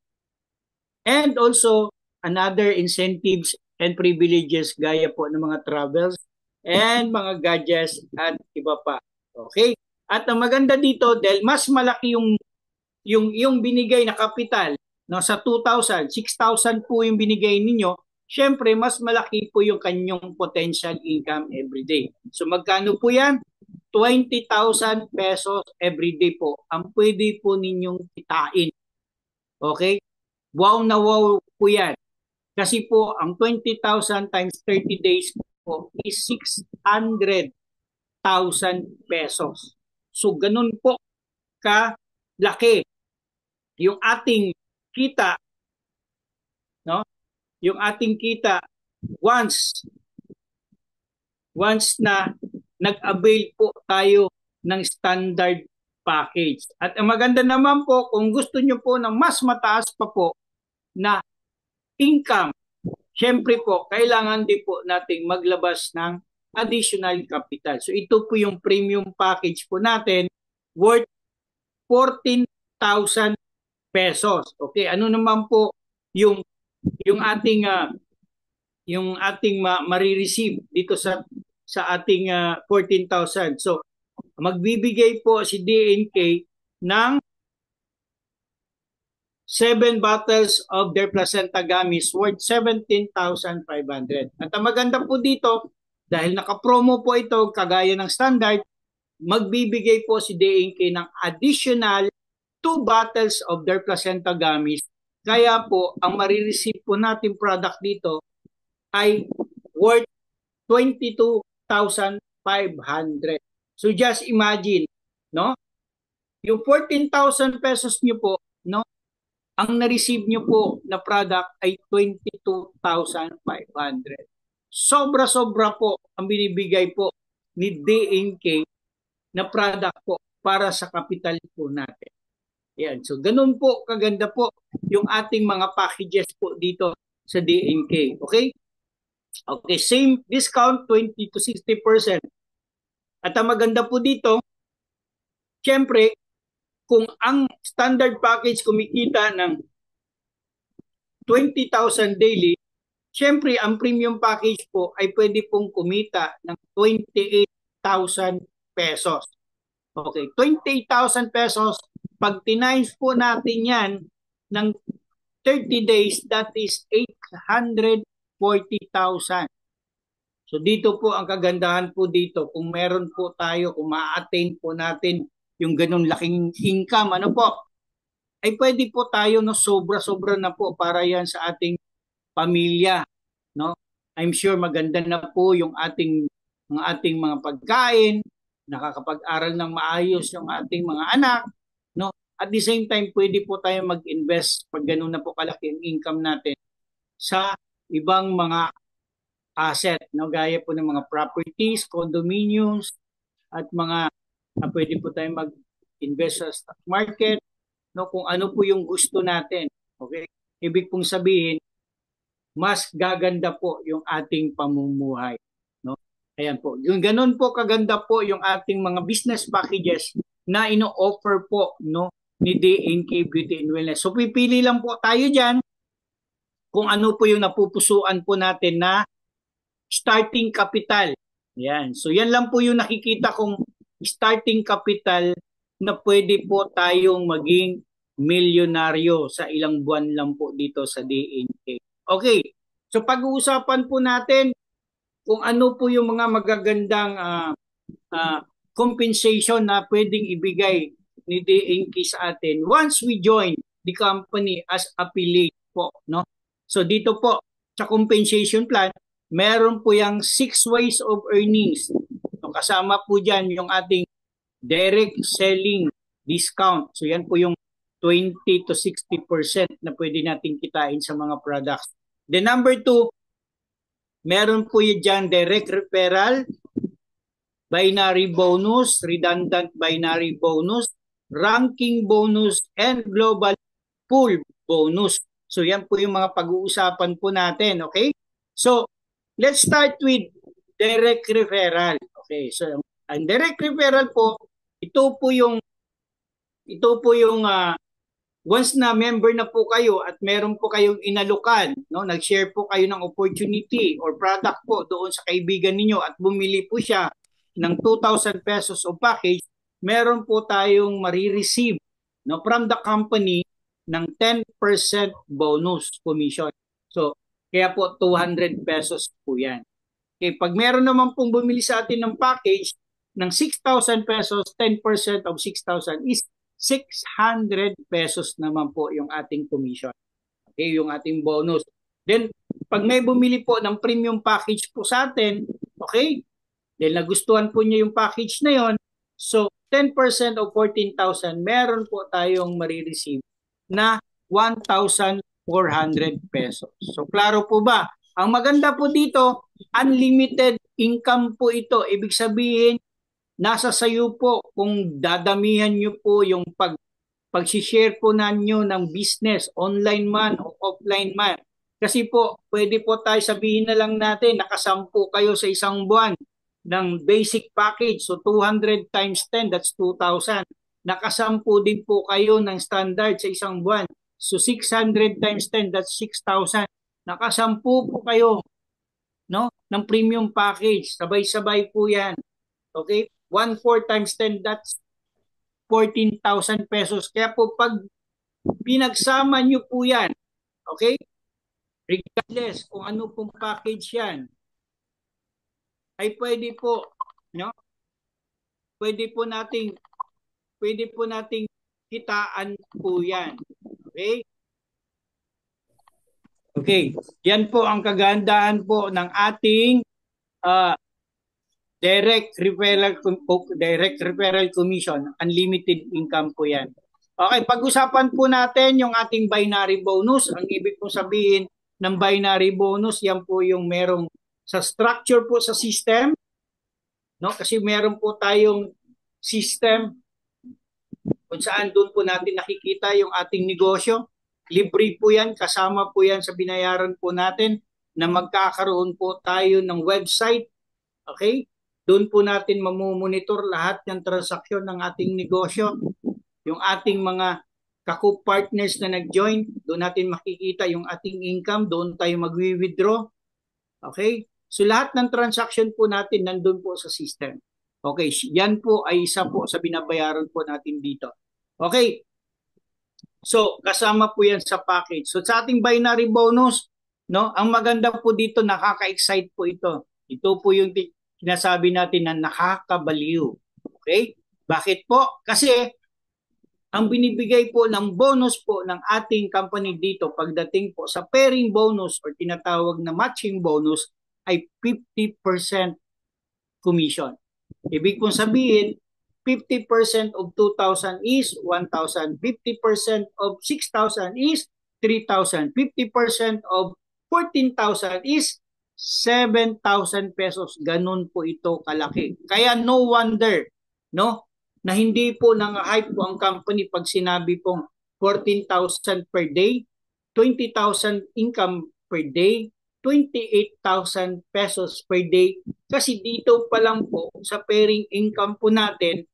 and also another incentives and privileges gaya po ng mga travels and mga gadgets at iba pa. Okay? At ang maganda dito dahil mas malaki yung binigay na kapital, no, sa 2,000, 6,000 po yung binigay ninyo, syempre mas malaki po yung kanyang potential income every day. So magkano po yan? 20,000 pesos every day po ang pwede po ninyong kitain. Okay? Wow na wow po yan. Kasi po ang 20,000 times 30 days po is 600,000 pesos. So ganun po kalaki yung ating kita, no? Yung ating kita once na nag-avail po tayo ng standard package. At ang maganda naman po, kung gusto nyo po ng mas mataas pa po na income, syempre po, kailangan din po nating maglabas ng additional capital. So ito po yung premium package po natin worth 14,000 pesos. Okay, ano naman po yung ating marireceive dito sa ating 14,000. So magbibigay po si DNK ng 7 bottles of their placenta gummies worth 17,500. At ang maganda po dito, dahil naka-promo po ito, kagaya ng standard, magbibigay po si D&K ng additional 2 bottles of their placenta gummies. Kaya po, ang marireceive po natin product dito ay worth 22,500. So just imagine, no? Yung 14,000 pesos nyo po, no? Ang na-receive nyo po na product ay 22,500. Sobra-sobra po ang binibigay po ni D&K na product po para sa kapital po natin. Yan. So ganun po, kaganda po yung ating mga packages po dito sa D&K. Okay? Okay, same discount, 20 to 60%. At ang maganda po dito, syempre, kung ang standard package kumikita ng 20,000 daily, syempre, ang premium package po ay pwede pong kumita ng 28,000 pesos. Okay, 28,000 pesos, pag tinimes po natin yan ng 30 days, that is 840,000. So dito po ang kagandahan po dito, kung meron po tayo, kung ma-attain po natin yung ganun laking income, ano po, ay pwede po tayo, no, sobra-sobra na po para yan sa ating pamilya, no? I'm sure maganda na po yung ating mga pagkain, nakakapag-aral ng maayos yung ating mga anak, no? At the same time, pwede po tayo mag-invest pag ganun na po kalaki ang income natin sa ibang mga asset, no? Gaya po ng mga properties, condominiums, at mga pwede po tayo mag-invest sa stock market, no? Kung ano po yung gusto natin. Okay? Ibig pong sabihin, mas gaganda po yung ating pamumuhay, no? Ayan po. Yung ganun po kaganda po yung ating mga business packages na ino-offer po, no, ni D&K Beauty and Wellness. So pipili lang po tayo diyan kung ano po yung napupusuan po natin na starting capital. Yan. So yan lang po yung nakikita kong starting capital na pwede po tayong maging milyonaryo sa ilang buwan lang po dito sa D&K. Okay. So pag-uusapan po natin kung ano po yung mga magagandang compensation na pwedeng ibigay ni D&K sa atin once we join the company as affiliate po, no? So dito po sa compensation plan, meron po yung 6 ways of earnings. So kasama po diyan yung ating direct selling discount. So yan po yung 20 to 60% na pwede natin kitain sa mga products. The number 2, meron po yun dyan direct referral, binary bonus, redundant binary bonus, ranking bonus, and global pool bonus. So yan po yung mga pag-uusapan po natin, okay? So let's start with direct referral. Okay, so ang direct referral po, ito po yung once na member na po kayo at meron po kayong inalukan, no, nag-share po kayo ng opportunity or product po doon sa kaibigan ninyo at bumili po siya ng 2,000 pesos o package, meron po tayong marireceive, no, from the company ng 10% bonus commission. So, kaya po 200 pesos po yan. Okay, pag meron naman pong bumili sa atin ng package ng 6,000 pesos, 10% of 6,000 is 600 pesos naman po yung ating commission. Okay, yung ating bonus. Then, pag may bumili po ng premium package po sa atin, okay, then nagustuhan po niya yung package na yon, so 10% of 14,000, meron po tayong marireceive na 1,400 pesos. So, klaro po ba? Ang maganda po dito, unlimited income po ito. Ibig sabihin, nasa sayo po kung dadamihan nyo po yung pag-share po nanyo ng business, online man o offline man. Kasi po, pwede po tayo sabihin na lang natin, nakasampu kayo sa isang buwan ng basic package. So 200 times 10, that's 2,000. Nakasampu din po kayo ng standard sa isang buwan. So 600 times 10, that's 6,000. Nakasampu po kayo, no, ng premium package. Sabay-sabay po yan. Okay? 1/4 times 10, that's 14,000 pesos. Kaya po pag pinagsama nyo po yan. Okay? Regardless kung ano pong package yan, ay pwede po, no? Pwede po nating kitaan po yan. Okay? Okay. Yan po ang kagandahan po ng ating direct referral commission. Unlimited income po yan. Okay, pag-usapan po natin yung ating binary bonus. Ang ibig po sabihin ng binary bonus, yan po yung merong sa structure po sa system, no? Kasi meron po tayong system kung saan doon po natin nakikita yung ating negosyo. Libre po yan, kasama po yan sa binayaran po natin na magkakaroon po tayo ng website. Okay? Doon po natin mamumonitor lahat ng transaksyon ng ating negosyo. Yung ating mga kaku-partners na nag-join, doon natin makikita yung ating income, doon tayo mag-withdraw. Okay? So lahat ng transaction po natin nandun po sa system. Okay, yan po ay isa po sa binabayaran po natin dito. Okay. So kasama po yan sa package. So sa ating binary bonus, no, ang maganda po dito, nakaka-excite po ito. Ito po yung sinasabi natin na nakakabaliw. Okay? Bakit po? Kasi ang binibigay po ng bonus po ng ating company dito pagdating po sa pairing bonus or tinatawag na matching bonus ay 50% commission. Ibig pong sabihin, 50% of 2,000 is 1,000. 50% of 6,000 is 3,000. 50% of 14,000 is 7,000 pesos. Ganun po ito kalaki. Kaya no wonder, no, na hindi po nang-hype po ang company pag sinabi pong 14,000 per day, 20,000 income per day, 28,000 pesos per day. Kasi dito pa lang po sa pairing income po natin,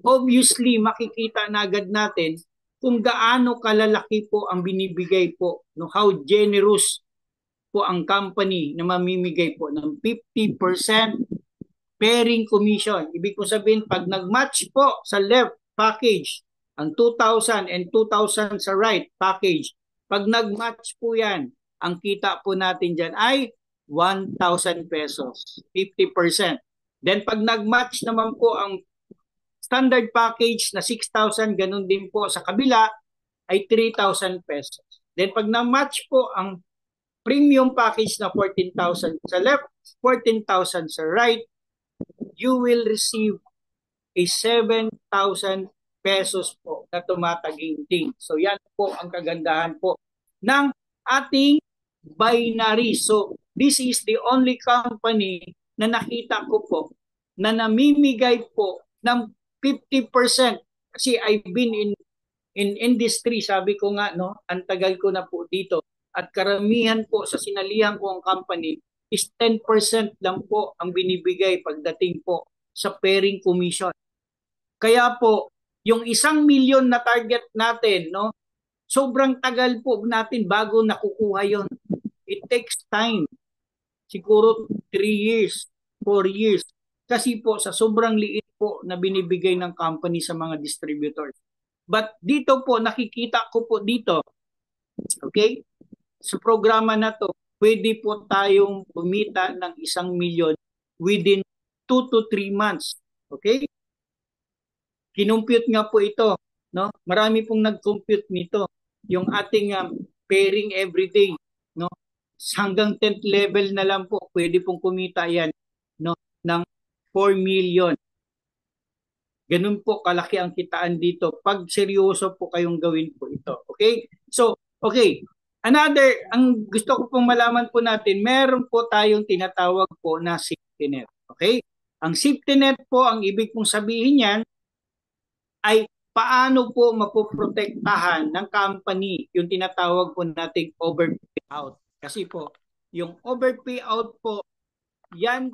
obviously makikita na agad natin kung gaano kalalaki po ang binibigay po, no, how generous po ang company na mamimigay po ng 50% pairing commission. Ibig po sabihin, pag nag-match po sa left package, ang 2,000 and 2,000 sa right package, pag nag-match po yan, ang kita po natin dyan ay 1,000 pesos, 50%. Then pag nag-match naman po ang standard package na 6,000, ganun din po sa kabila, ay 3,000 pesos. Then pag na-match po ang premium package na 14,000 sa left, 14,000 sa right, you will receive a 7,000 pesos po na tumataginting. So yan po ang kagandahan po ng ating binary. So this is the only company na nakita ko po na namimigay po ng 50%. Kasi I've been in industry, sabi ko nga, no, ang tagal ko na po dito. At karamihan po sa sinalihan ko ang company is 10% lang po ang binibigay pagdating po sa pairing commission. Kaya po, yung 1,000,000 na target natin, no, sobrang tagal po natin bago nakukuha yon. It takes time. Siguro 3 years, 4 years. Kasi po sa sobrang liit po na binibigay ng company sa mga distributors. But dito po, nakikita ko po dito, okay, sa programa na to, pwede po tayong kumita ng 1,000,000 within 2 to 3 months. Okay? Kinumpute nga po ito, no? Marami pong nag-compute nito. Yung ating pairing everyday, no? Hanggang 10th level na lang po, pwede pong kumita yan, no, ng 4 million. Ganun po kalaki ang kitaan dito pag seryoso po kayong gawin po ito. Okay? So, okay. Another, ang gusto ko pong malaman po natin, meron po tayong tinatawag po na safety net. Okay? Ang safety net po, ang ibig pong sabihin yan, ay paano po mapoprotektahan ng company yung tinatawag po nating overpayout. Kasi po, yung overpayout po, yan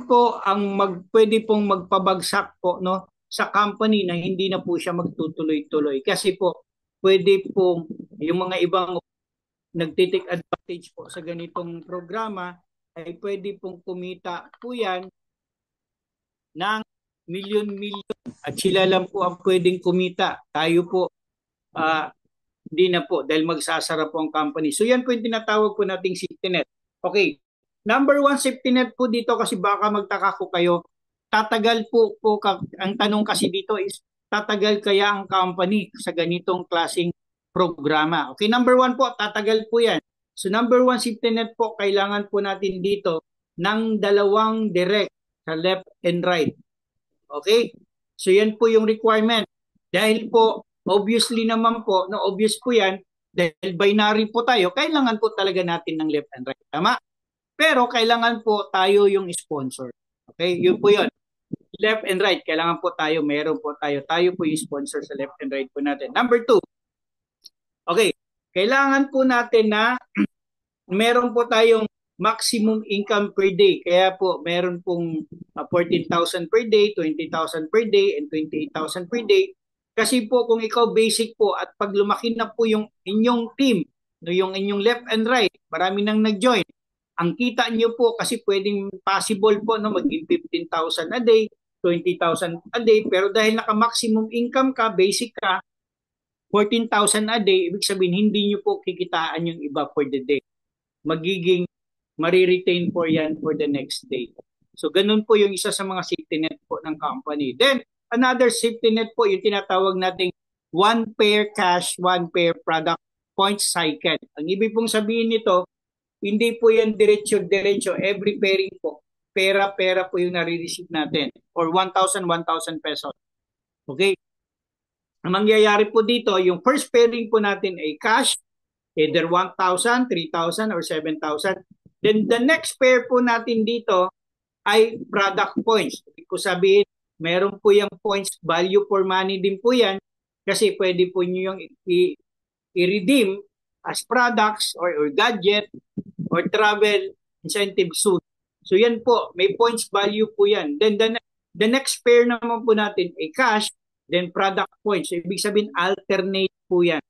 po ang pwede pong magpabagsak po, no, sa company na hindi na po siya magtutuloy-tuloy. Kasi po, pwede pong yung mga ibang nagtitake advantage po sa ganitong programa ay pwede pong kumita po yan ng milyon-milyon at sila lang po ang pwedeng kumita. Tayo po Hindi na po dahil magsasara po ang company. So yan po yung tinatawag po nating safety net. Okay. Number one safety net po dito kasi baka magtaka ko kayo. Tatagal po ang tanong kasi dito is tatagal kaya ang company sa ganitong klaseng programa. Okay, number one po, tatagal po yan. So number one safety net po, kailangan po natin dito ng dalawang direct sa left and right. Okay? So yan po yung requirement. Dahil po, obviously naman po, no, obvious po yan, dahil binary po tayo, kailangan po talaga natin ng left and right. Tama? Pero kailangan po tayo yung sponsor. Okay? Yun po yun. Left and right, kailangan po tayo, meron po tayo. Tayo po yung sponsor sa left and right po natin. Number two, okay, kailangan po natin na meron po tayong maximum income per day. Kaya po, meron pong 14,000 per day, 20,000 per day, and 28,000 per day. Kasi po, kung ikaw basic po at pag lumaki na po yung inyong team, no, yung inyong left and right, marami nang nag-join. Ang kita nyo po, kasi pwedeng possible po, no, maging 15,000 a day, 20,000 a day, pero dahil naka-maximum income ka, basic ka, 14,000 a day, ibig sabihin hindi nyo po kikitaan yung iba for the day. Magiging mariretain po yan for the next day. So ganun po yung isa sa mga safety net po ng company. Then another safety net po yung tinatawag nating one pair cash, one pair product point cycle. Ang ibig pong sabihin nito, hindi po yan diretso-diretso. Every pairing po, pera-pera po yung nare-receive natin or 1,000 pesos. Okay? Ang mangyayari po dito, yung first pairing po natin ay cash, either 1,000, 3,000, or 7,000. Then the next pair po natin dito ay product points. Ibig ko sabihin, meron po yung points, value for money din po yan kasi pwede po nyo yung i-redeem as products or gadget or travel incentive suit. So yan po, may points value po yan. Then the next pair naman po natin ay cash, then product points. So, ibig sabihin, alternate po yan.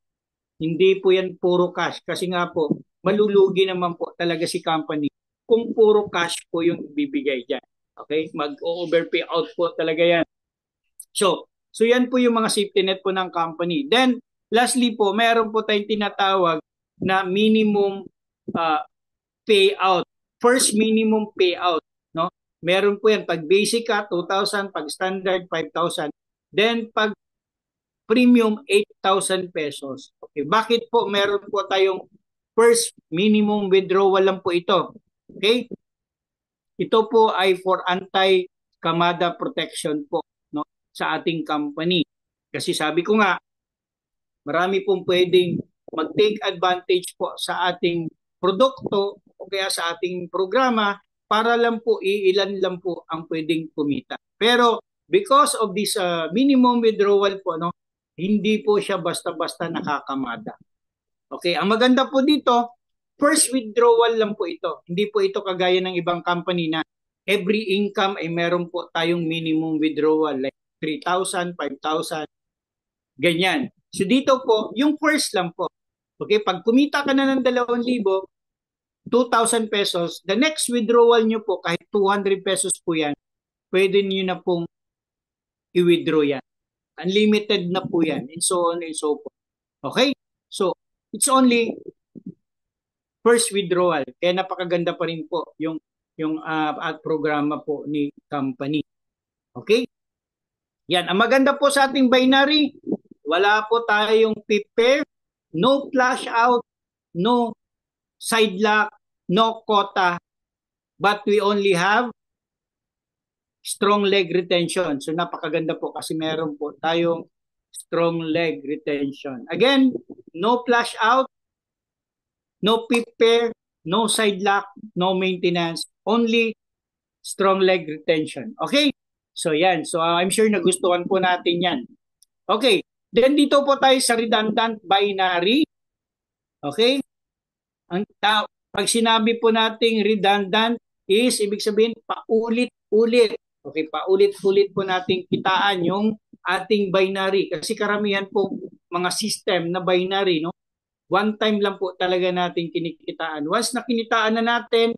Hindi po yan puro cash. Kasi nga po, malulugi naman po talaga si company kung puro cash po yung ibibigay dyan. Okay? Mag-overpay out po talaga yan. So yan po yung mga safety net po ng company. Then, lastly po, meron po tayong tinatawag na minimum payout. First minimum payout. No? Meron po yan. Pag basic ka, 2,000. Pag standard, 5,000. Then, pag premium, 8,000 pesos. Okay. Bakit po meron po tayong first minimum withdrawal lang po ito? Okay? Ito po ay for anti-kamada protection po, no, sa ating company. Kasi sabi ko nga, marami pong pwedeng mag-take advantage po sa ating produkto o kaya sa ating programa para lang po iilan lang po ang pwedeng kumita. Pero because of this minimum withdrawal po, no, hindi po siya basta-basta nakakamada. Okay, ang maganda po dito, first withdrawal lang po ito. Hindi po ito kagaya ng ibang company na every income ay meron po tayong minimum withdrawal like 3,000, 5,000, ganyan. So dito po, yung first lang po. Okay, pag kumita ka na ng 2,000, 2,000 pesos, the next withdrawal nyo po, kahit 200 pesos po yan, pwede nyo na pong i-withdraw yan. Unlimited na po yan, and so on and so forth. Okay? So, it's only first withdrawal. Kaya napakaganda pa rin po yung programa po ni company. Okay? Yan. Ang maganda po sa ating binary, wala po tayong pair, no flash out, no side lock, no quota, but we only have strong leg retention. So napakaganda po kasi meron po tayong strong leg retention. Again, no flash out, no pair, no side lock, no maintenance, only strong leg retention. Okay? So yan. So I'm sure nagustuhan po natin yan. Okay. Then dito po tayo sa redundant binary. Okay? Pag sinabi po nating redundant is ibig sabihin paulit-ulit. Okay, paulit-ulit po nating kitaan yung ating binary. Kasi karamihan po mga system na binary, no? One time lang po talaga natin kinikitaan. Once na kinitaan na natin,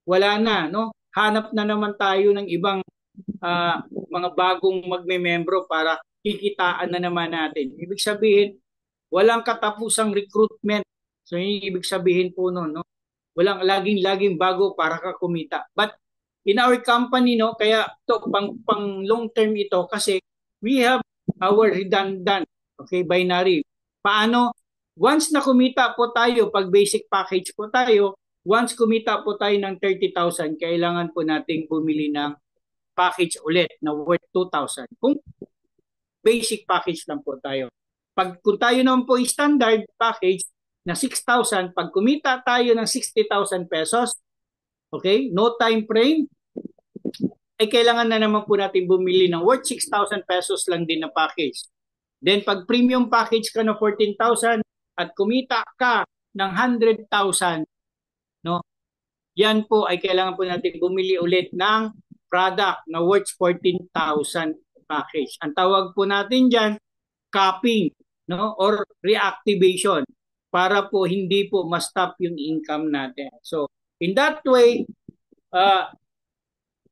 wala na, no? Hanap na naman tayo ng ibang mga bagong magme-membro para kikitaan na naman natin. Ibig sabihin, Walang katapusang recruitment. So yung ibig sabihin po no, walang laging bago para ka kumita. But in our company, no, kaya to pang long term ito kasi we have our redundant, okay, binary. Paano? Once na kumita po tayo, pag basic package po tayo, once kumita po tayo ng 30,000, kailangan po nating bumili ng package ulit na worth 2,000. Kung basic package lang po tayo. Kung tayo naman po standard package na 6,000, pag kumita tayo ng 60,000 pesos, okay, no time frame, ay kailangan na naman po natin bumili ng worth 6,000 pesos lang din na package. Then pag premium package ka na 14,000 at kumita ka ng 100,000, no? Yan po ay kailangan po natin bumili ulit ng product na worth 14,000 package. Ang tawag po natin diyan capping, no, or reactivation para po hindi po ma-stop yung income natin. So, in that way,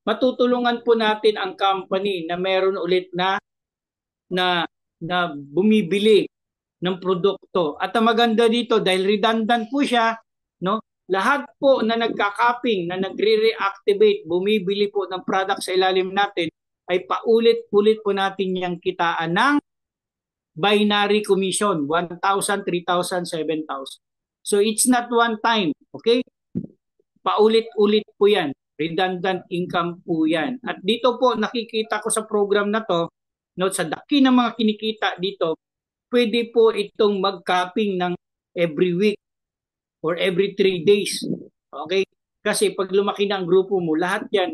matutulungan po natin ang company na meron ulit na bumibili ng produkto. At ang maganda dito, dahil redundant po siya, no, lahat po na nagka-capping, na nagre-reactivate, bumibili po ng product sa ilalim natin, ay paulit-ulit po natin yung kitaan ng binary commission, 1,000, 3,000, 7,000. So it's not one time, okay? Paulit-ulit po yan. Redundant income po yan. At dito po nakikita ko sa program na to, no, sa daki ng mga kinikita dito, pwede po itong mag-capping ng every week or every 3 days. Okay? Kasi pag lumaki na ang grupo mo, lahat yan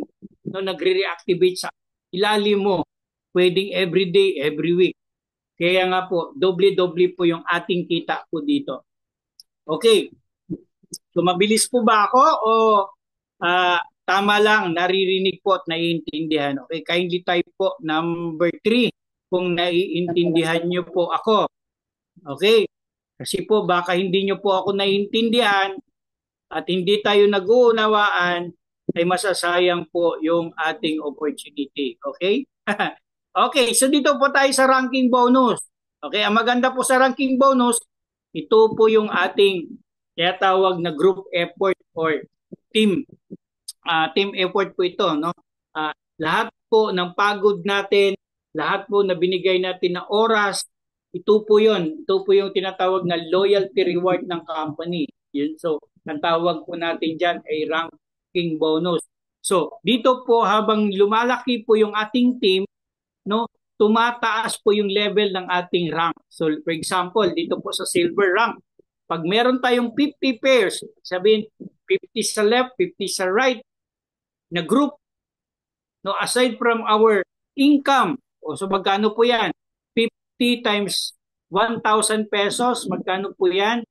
no, nagre-reactivate sa ilalim mo. Pwedeng every day, every week. Kaya nga po, doble-doble po yung ating kita po dito. Okay. So mabilis po ba ako o tama lang, naririnig po at naiintindihan? Okay, kindly type po number 3 kung naiintindihan nyo po ako. Okay, kasi po baka hindi nyo po ako naiintindihan at hindi tayo nag-uunawaan, ay masasayang po yung ating opportunity. Okay? Okay, so dito po tayo sa ranking bonus. Okay, ang maganda po sa ranking bonus, ito po yung ating kaya tawag na group effort or team effort po ito, no? Lahat po ng pagod natin, lahat po na binigay natin na oras, ito po yun. Ito po yung tinatawag na loyalty reward ng company. Yun. So, ang tawag po natin dyan ay ranking bonus. So, dito po habang lumalaki po yung ating team, no, tumataas po yung level ng ating rank. So, for example, dito po sa silver rank, pag meron tayong 50 pairs, sabihin 50 sa left, 50 sa right na group, no, aside from our income, so magkano po yan? 50 times 1,000 pesos, magkano po yan?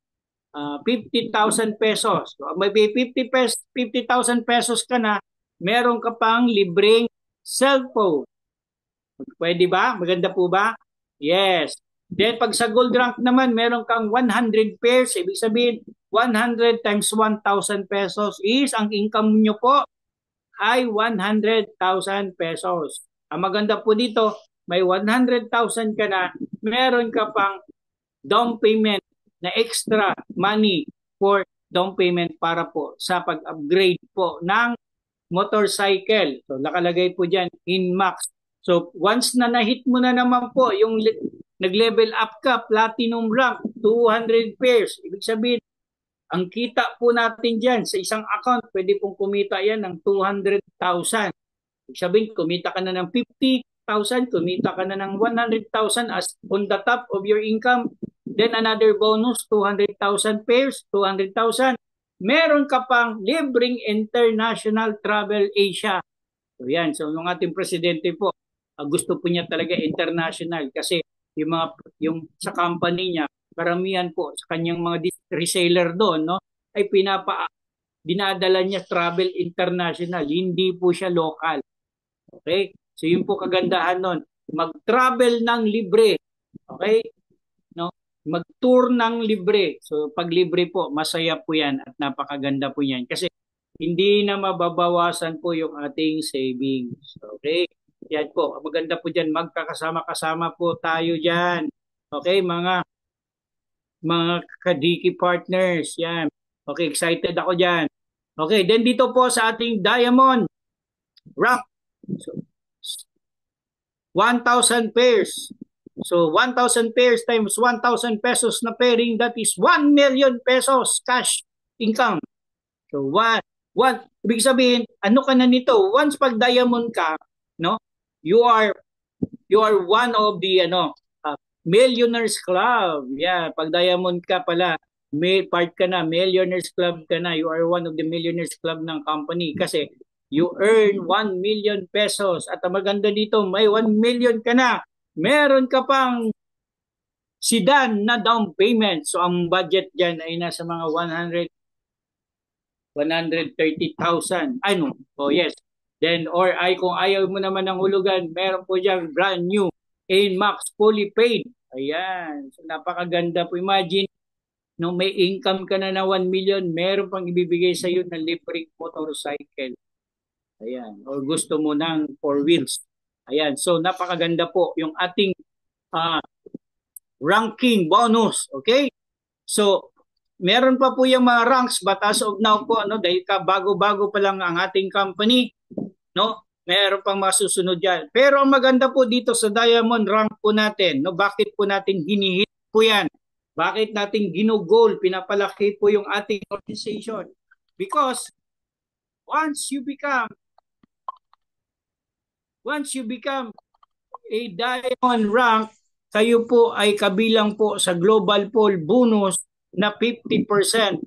50,000 pesos. So, may 50,000 pesos ka na, meron ka pang libreng cellphone. Pwede ba? Maganda po ba? Yes. Then pag sa gold rank naman, meron kang 100 pairs. Ibig sabihin, 100 times 1,000 pesos is ang income nyo po ay 100,000 pesos. Ang maganda po dito, may 100,000 ka na, meron ka pang down payment na extra money for down payment para po sa pag-upgrade po ng motorcycle. So nakalagay po dyan, INMAX. So once na na-hit mo na naman po yung nag-level up ka, platinum rank, 200 pairs. Ibig sabihin, ang kita po natin dyan sa isang account, pwede pong kumita yan ng 200,000. Ibig sabihin, kumita ka na ng 50,000, kumita ka na ng 100,000 as on the top of your income. Then another bonus, 200,000 pairs, 200,000. Meron ka pang libreng international travel Asia. So yan, so yung ating presidente po, gusto po niya talaga international kasi yung sa company niya, karamihan po sa kanyang mga reseller doon, no, ay dinadala niya travel international, hindi po siya local. Okay? So yun po kagandahan nun. Mag-travel ng libre. Okay? No? Mag-tour ng libre. So pag libre po, masaya po yan at napakaganda po yan. Kasi hindi na mababawasan po yung ating savings. Okay? Yan po. Maganda po dyan. Magkakasama-kasama po tayo dyan. Okay, mga mga kadiki partners. Yan. Okay, excited ako dyan. Okay, then dito po sa ating diamond rank. So, 1,000 pairs. So 1,000 pairs times 1,000 pesos na pairing, that is 1 million pesos cash income. So ibig sabihin, ano ka na nito? Once pag diamond ka, no? You are one of the Millionaires Club. Yeah, pag diamond ka pala, may part ka na, Millionaires Club ka na. You are one of the Millionaires Club ng company kasi you earn 1 million pesos. At ang maganda dito, may 1 million ka na. Meron ka pang sedan na down payment. So ang budget dyan ay nasa mga 130,000. Ano? Oh yes. Then kung ayaw mo naman ng hulugan, meron po dyan brand new Inmax fully paid. Ayan. So napakaganda po. Imagine, no, may income ka na 1 million, meron pang ibibigay sa iyo na libreng motorcycle. Ayan. O gusto mo ng 4 wheels. Ayan. So napakaganda po yung ating ranking bonus. Okay? So meron pa po yung mga ranks, but as of now po, dahil bago-bago pa lang ang ating company, no? Meron pang masusunod yan. Pero ang maganda po dito sa diamond rank po natin, no? Bakit po natin hinihit po yan? Bakit natin ginugol, pinapalaki po yung ating organization? Because once you become a diamond rank, kayo po ay kabilang po sa global pool bonus na 50%.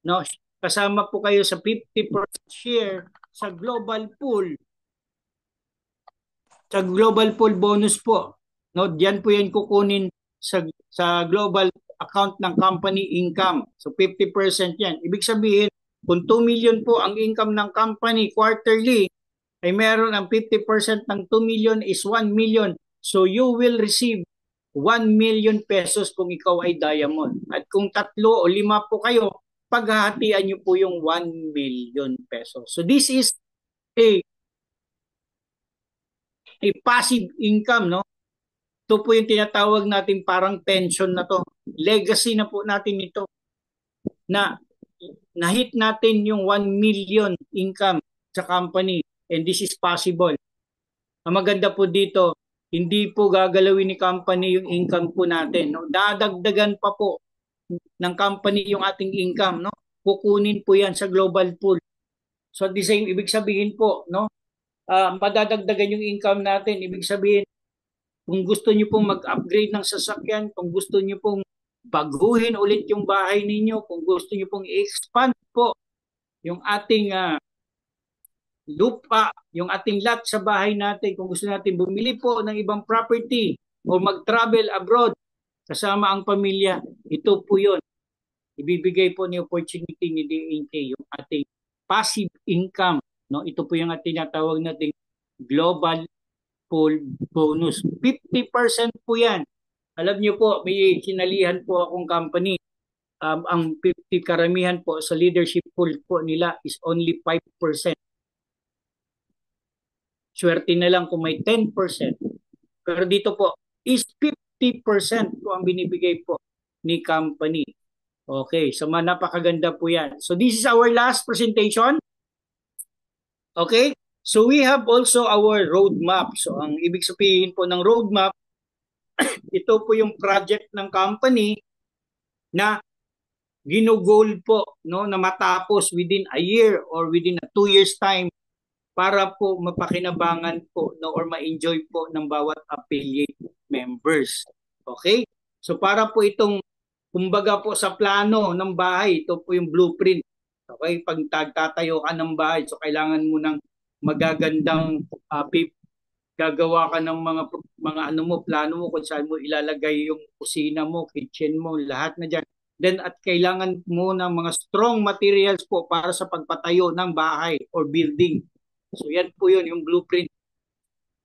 No? Kasama po kayo sa 50% share sa global pool. Sa global pool bonus po. No, diyan po 'yan kukunin sa global account ng company income. So 50% 'yan. Ibig sabihin, kung 2 million po ang income ng company quarterly, ay meron ang 50% ng 2 million is 1 million. So you will receive 1 million pesos kung ikaw ay diamond. At kung 3 o 5 po kayo, paghahatian niyo po yung 1 million pesos. So this is a passive income, no? Ito po yung tinatawag natin parang pension na to. Legacy na po natin ito. Na hit natin yung 1 million income sa company, and this is possible. Ang maganda po dito, hindi po gagalawin ni company yung income po natin, no? Dadagdagan pa po ng company yung ating income, no? Kukunin po yan sa global pool. So the same, ibig sabihin po, no? Madadagdagan yung income natin. Ibig sabihin, kung gusto niyo pong mag-upgrade ng sasakyan, kung gusto niyo pong baguhin ulit yung bahay ninyo, kung gusto niyo pong i-expand po yung ating lupa, yung ating lot sa bahay natin, kung gusto natin bumili po ng ibang property o mag-travel abroad kasama ang pamilya, ito po yun. Ibibigay po ni opportunity ni DNK yung ating passive income. No, ito po yung tinatawag nating global pool bonus. 50% po yan. Alam niyo po, may sinalihan po akong company. Ang 50 karamihan po sa leadership pool po nila is only 5%. Swerte na lang kung may 10%. Pero dito po is 50% po ang binibigay po ni company. Okay, so napakaganda po yan. So this is our last presentation. Okay, so we have also our roadmap. So ang ibig sabihin po ng roadmap, ito po yung project ng company na ginugol po, no, na matapos within a year or within a 2 years time para po mapakinabangan po, no, or ma-enjoy po ng bawat affiliate members. Okay? So para po itong, kumbaga po sa plano ng bahay, ito po yung blueprint. Okay, pag tatayo ka ng bahay, so kailangan mo ng magagandang gagawa ka ng mga ano mo, plano mo kung saan mo ilalagay yung kusina mo, kitchen mo, lahat na diyan. Then at kailangan mo ng mga strong materials po para sa pagpatayo ng bahay or building. So yan po yun, yung blueprint.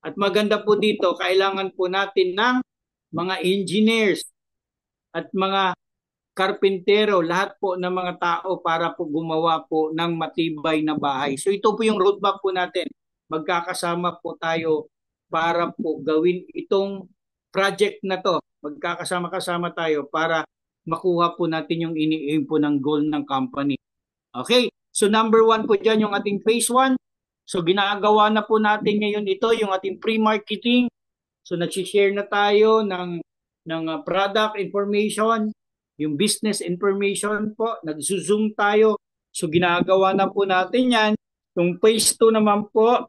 At maganda po dito, kailangan po natin ng mga engineers at mga karpintero, lahat po ng mga tao para po gumawa po ng matibay na bahay. So ito po yung roadmap po natin. Magkakasama po tayo para po gawin itong project na to. Magkakasama-kasama tayo para makuha po natin yung ini-aim po ng goal ng company. Okay, so number 1 po dyan yung ating phase 1. So ginagawa na po natin ngayon ito, yung ating pre-marketing. So nag-share na tayo ng product information, yung business information po, nag-zoom tayo. So ginagawa na po natin yan. Yung phase 2 naman po,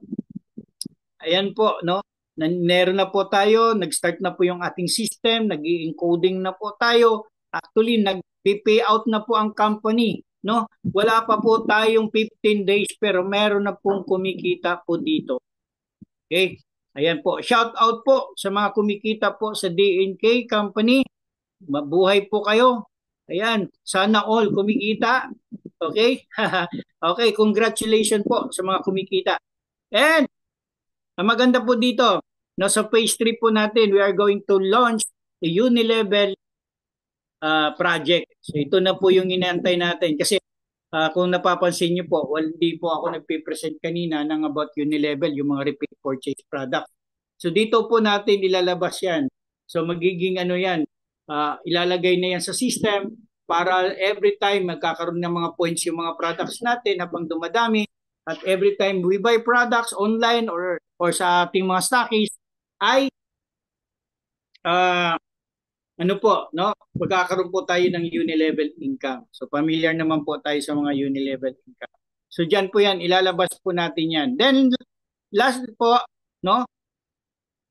ayan po, no? Meron na po tayo, nag-start na po yung ating system, nag-i-encoding na po tayo. Actually, nag-pay out na po ang company, no? Wala pa po tayong 15 days pero meron na pong kumikita po dito. Okay? Ayan po. Shout out po sa mga kumikita po sa DNK company. Mabuhay po kayo. Ayan, sana all kumikita. Okay? Okay, congratulations po sa mga kumikita. And ang maganda po dito, no, sa phase 3 po natin, we are going to launch the Unilevel project. So ito na po yung inaantay natin kasi kung napapansin niyo po, hindi po ako nagpe-present kanina ng about Unilevel, yung mga repeat purchase product. So dito po natin ilalabas yan. So magiging ano yan, ilalagay na yan sa system para every time magkakaroon ng mga points yung mga products natin habang dumadami. At every time we buy products online or sa ating mga stockists ay ano po, no? Magkakaroon po tayo ng Unilevel income. So familiar naman po tayo sa mga Unilevel income. So diyan po yan, ilalabas po natin yan. Then last po, no?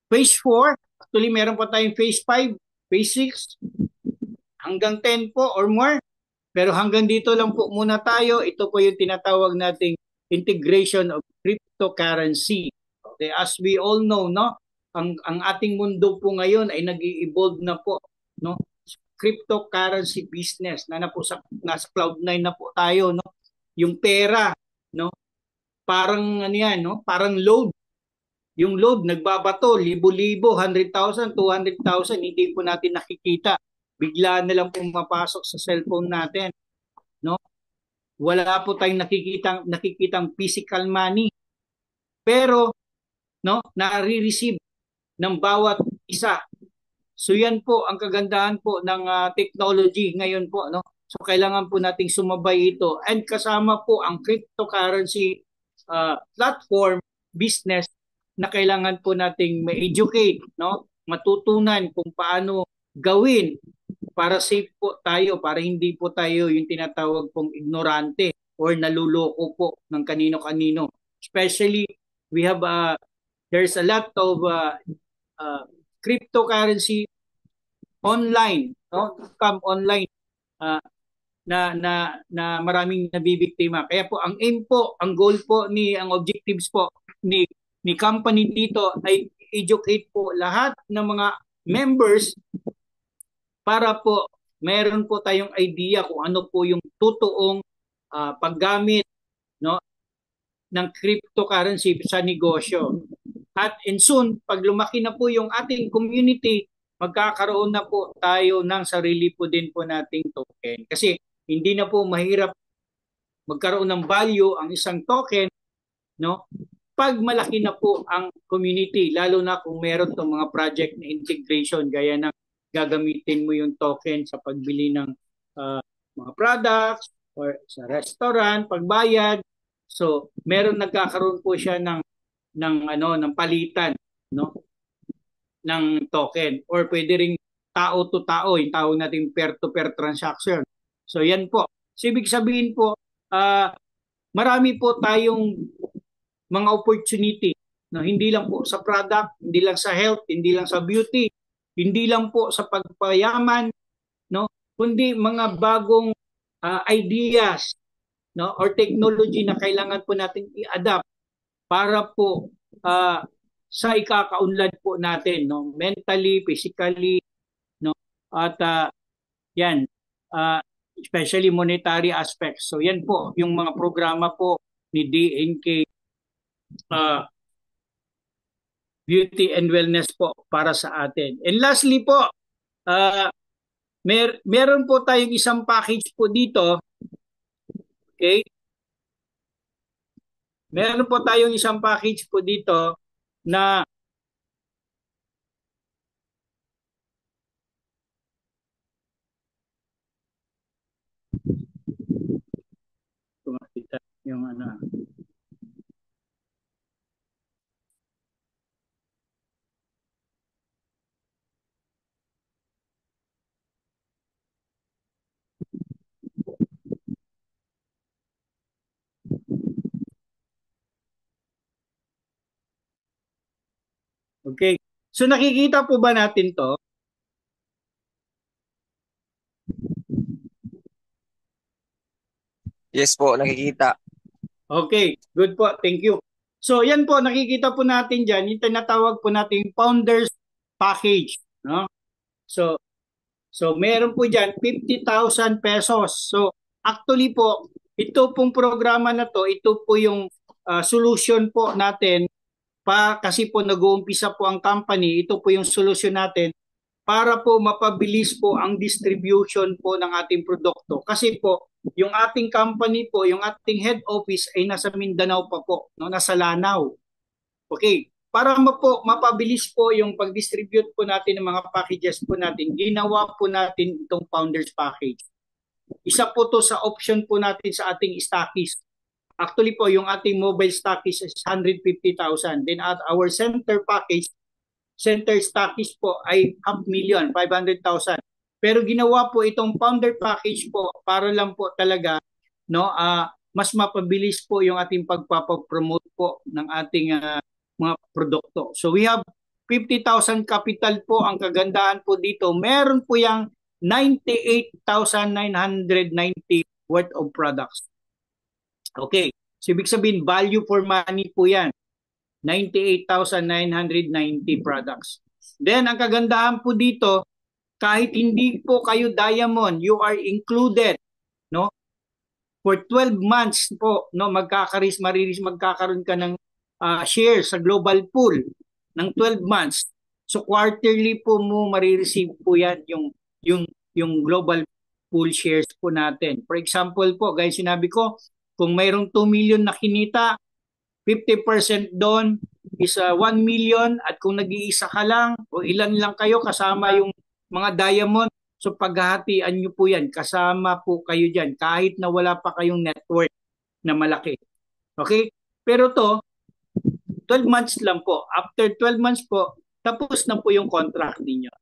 Phase 4, actually meron po tayong phase 5, phase 6, hanggang 10 po or more. Pero hanggang dito lang po muna tayo. Ito po yung tinatawag nating integration of cryptocurrency. Okay, as we all know, no, ang ating mundo po ngayon ay nag-i-evolve na po, no? Cryptocurrency business na po nasa Cloud9 na po tayo, no? Yung pera, no? Parang ano yan, no? Parang load. Yung load nagbabato, libo-libo, 100,000, 200,000, hindi po natin nakikita. Bigla na lang pumapasok sa cellphone natin, no? Wala po tayong nakikitang physical money. Pero no, nare-receive ng bawat isa. So yan po ang kagandahan po ng technology ngayon po, no. So kailangan po nating sumabay ito and kasama po ang cryptocurrency platform business na kailangan po nating ma-educate, no, matutunan kung paano gawin para safe po tayo, para hindi po tayo yung tinatawag pong ignorante or naluloko po ng kanino-kanino. Especially, we have there's a lot of cryptocurrency online, no? Scam online na maraming nabibiktima. Kaya po ang aim po, ang goal po ang objectives po ni company dito ay educate po lahat ng mga members para po meron po tayong idea kung ano po yung totoong paggamit, no, ng cryptocurrency sa negosyo. At soon, pag lumaki na po yung ating community, magkakaroon na po tayo ng sarili po din po nating token. Kasi hindi na po mahirap magkaroon ng value ang isang token, no? Pag malaki na po ang community, lalo na kung meron tong mga project na integration gaya ng gagamitin mo yung token sa pagbili ng mga products or sa restaurant, pagbayad. So, meron nagkakaroon po siya ng palitan, no, ng token, or pwede ring tao to tao, yung tawag nating peer-to-peer transaction. So yan po. So, ibig sabihin po, marami po tayong mga opportunity, no, hindi lang po sa product, hindi lang sa health, hindi lang sa beauty, hindi lang po sa pagpayaman, no, kundi mga bagong ideas, no, or technology na kailangan po natin i-adapt para po sa ikakaunlad po natin, no, mentally, physically, no, at yan, especially monetary aspects. So yan po yung mga programa po ni DNK Beauty and Wellness po para sa atin. And lastly po, meron po tayong isang package po dito. Okay? Meron po tayong isang package po dito na Okay. So nakikita po ba natin to? Yes po, nakikita. Okay, good po. Thank you. So yan po, nakikita po natin dyan, yung tinatawag po natin Founders Package. No? So meron po dyan 50,000 pesos. So actually po, ito pong programa na to, ito po yung solution po natin kasi po nag-uumpisa po ang company, ito po yung solution natin para po mapabilis po ang distribution po ng ating produkto. Kasi po, yung ating company po, yung ating head office ay nasa Mindanao pa po, no? Nasa Lanao. Okay, para mapabilis po yung pag-distribute po natin ng mga packages po natin, ginawa po natin itong Founders Package. Isa po to sa option po natin sa ating stockist. Actually po, yung ating mobile stockist is 150,000. Then at our center package, center stockist po ay 500,000, 500,000. Pero ginawa po itong founder package po para lang po talaga mas mapabilis po yung ating pagpapapromote po ng ating mga produkto. So we have 50,000 capital po. Ang kagandahan po dito, meron po yung 98,990 worth of products. Okay. So ibig sabihin, value for money po yan. 98,990 products. Then, ang kagandahan po dito, kahit hindi po kayo diamond, you are included, no? For 12 months po, no, magkakaroon ka ng shares sa global pool ng 12 months. So quarterly po mo marireceive po yan yung global pool shares po natin. For example po, guys, sinabi ko, kung mayroong 2 million na kinita, 50% doon is 1 million, at kung nag-iisa ka lang o ilan lang kayo kasama yung mga diamond, so paghahatian nyo po yan, kasama po kayo dyan kahit na wala pa kayong network na malaki. Okay? Pero to, 12 months lang po. After 12 months po, tapos na po yung contract ninyo.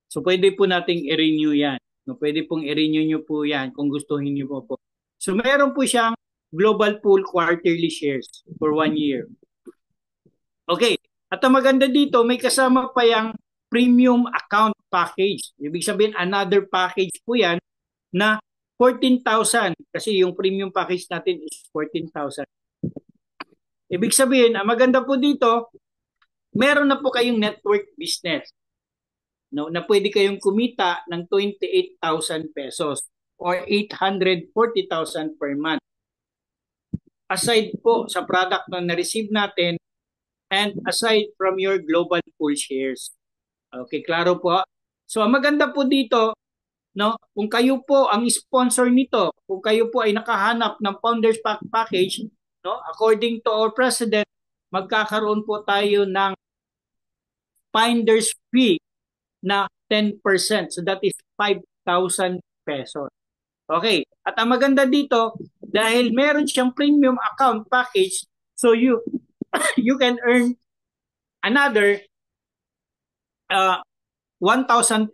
So pwede po nating i-renew yan. No, pwede pong i-renew nyo po yan kung gustuhin nyo po. So meron po siyang global pool quarterly shares for 1 year. Okay. At ang maganda dito, may kasama pa yung premium account package. Ibig sabihin, another package po yan na 14,000. Kasi yung premium package natin is 14,000. Ibig sabihin, ang maganda po dito, meron na po kayong network business. No, na pwede kayong kumita ng 28,000 pesos or 840,000 per month. Aside po sa product na na-receive natin and aside from your global pool shares. Okay, klaro po. So ang maganda po dito, no, kung kayo po ang sponsor nito, kung kayo po ay nakahanap ng Founders Package, no, according to our president, magkakaroon po tayo ng finder's fee na 10%. So that is 5,000 pesos. Okay. At ang maganda dito, dahil meron siyang premium account package, so you can earn another 1,400.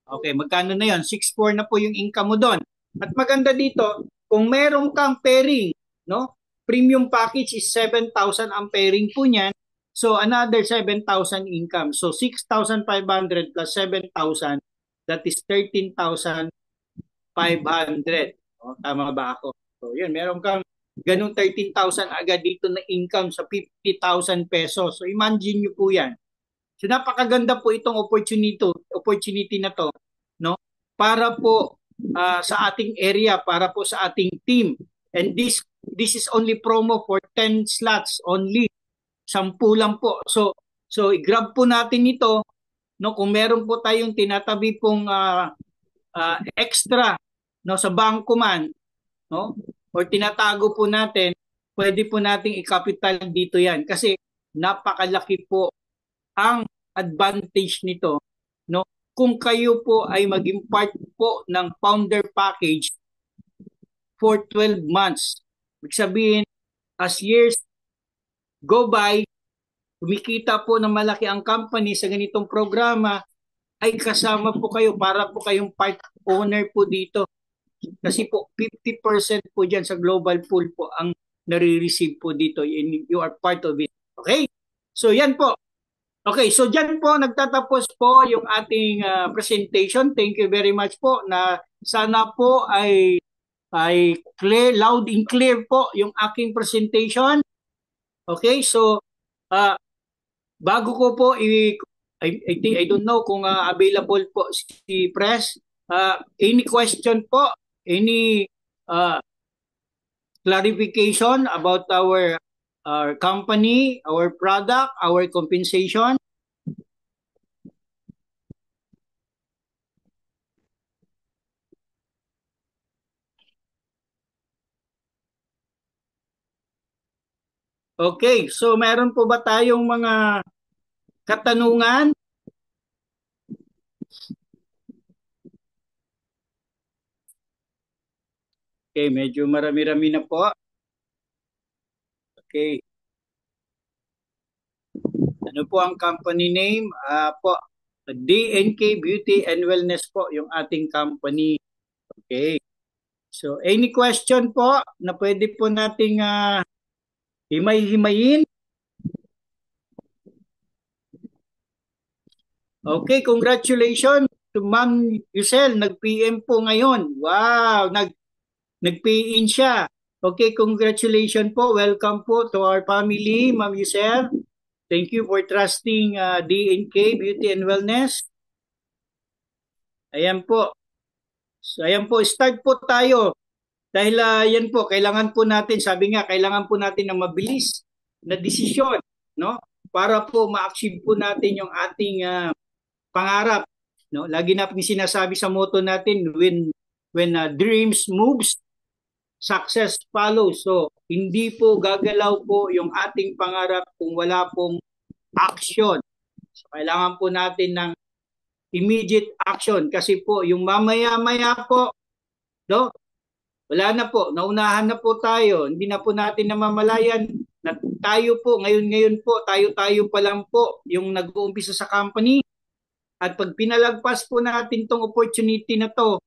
Okay, magkano na yon? 6,400 na po yung income mo doon. At maganda dito, kung meron kang pairing, no? Premium package is 7,000 ang pairing po niyan. So another 7,000 income. So 6,500 plus 7,000, that is 13,500. Tama ba ako? So yun, meron kang ganung 13,000 agad dito na income sa 50,000 pesos. So imagine nyo po yan. So napakaganda po itong opportunity na to, no? Para po sa ating area, para po sa ating team. And this is only promo for 10 slots only. 10 lang po. So i-grab po natin ito, no? Kung meron po tayong tinatabi pong extra, no, sa bangko man, no? Or tinatago po natin, pwede po nating i-capital dito yan kasi napakalaki po ang advantage nito, no? Kung kayo po ay maging part po ng founder package for 12 months. Ibig sabihin, as years go by, kumikita po na malaki ang company sa ganitong programa, ay kasama po kayo para po kayong part owner po dito. Kasi po 50% po dyan sa global pool po ang nare-receive po dito and you are part of it. Okay? So yan po. Okay, so dyan po nagtatapos po yung ating presentation. Thank you very much po na sana po ay clear, loud and clear po yung aking presentation. Okay, so bago ko po I think I don't know kung available po si Press. Any question po? Any clarification about our company, our product, our compensation? Okay, so meron po ba tayong mga katanungan? Okay, medyo marami-rami na po. Okay. Ano po ang company name? Po, DNK Beauty and Wellness po yung ating company. Okay. So, any question po na pwede po nating himay-himayin? Okay, congratulations to Ma'am Yusel. Nag-PM po ngayon. Wow, nag-PIN siya. Okay, congratulations po. Welcome po to our family, Ma'am Yusel. Thank you for trusting DNK Beauty and Wellness. Ayan po. So, ayan po, start po tayo. Dahil yan po, kailangan po natin, sabi nga, kailangan po natin ng mabilis na desisyon, no? Para po ma-achieve po natin yung ating pangarap, no? Lagi natin sinasabi sa motto natin, when dreams moves, success follows. So, hindi po gagalaw po yung ating pangarap kung wala pong action. So, kailangan po natin ng immediate action kasi po yung mamaya-maya po, no? Wala na po, naunahan na po tayo. Hindi na po natin namamalayan na tayo po, ngayon po, tayo pa lang po yung nag-uumpisa sa company. At pag pinalagpas po natin tong opportunity na to,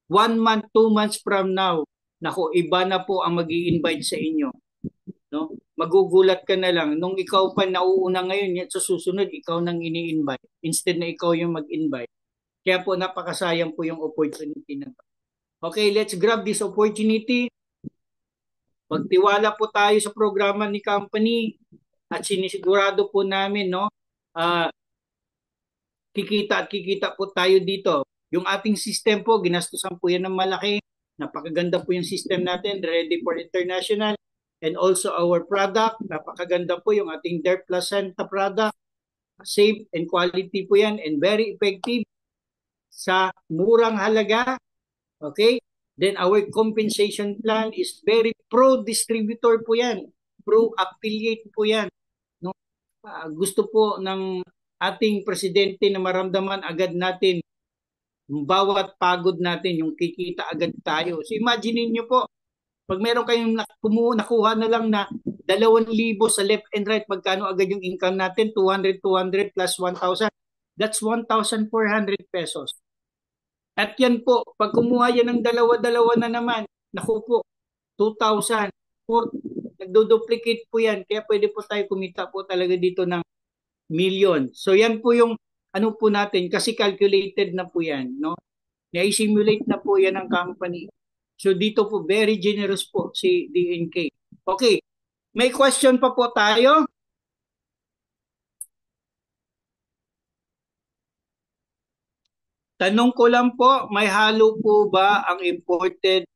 1 month, 2 months from now, naku, iba na po ang mag-i-invite sa inyo. No? Magugulat ka na lang. Nung ikaw pa nauuna ngayon, sa susunod, ikaw nang ini-invite. Instead na ikaw yung mag-invite. Kaya po napakasayang po yung opportunity na to. Okay, let's grab this opportunity. Magtiwala po tayo sa programa ni company at sinisigurado po namin, no, kikita po tayo dito. Yung ating system po, ginastusan po yan ng malaki. Napakaganda po yung system natin, ready for international. And also our product, napakaganda po yung ating DARE Placenta product. Safe and quality po yan and very effective sa murang halaga. Okay? Then our compensation plan is very pro-distributor po yan. Pro-affiliate po yan. No? Gusto po ng ating presidente na maramdaman agad natin bawat pagod natin, yung kikita agad tayo. So imagine niyo po, pag meron kayong nakuha na lang na 2,000 sa left and right, magkano agad yung income natin? 200 plus 1,000. That's 1,400 pesos. At yan po, pag kumuha yan ng dalawa-dalawa na naman, naku po, 2,000. Nagdo-duplicate po yan. Kaya pwede po tayo kumita po talaga dito ng million. So yan po yung ano po natin, kasi calculated na po yan. No? Na-simulate na po yan ng company. So dito po, very generous po si DNK. Okay, may question pa po tayo? Tanong ko lang po, may halo po ba ang imported?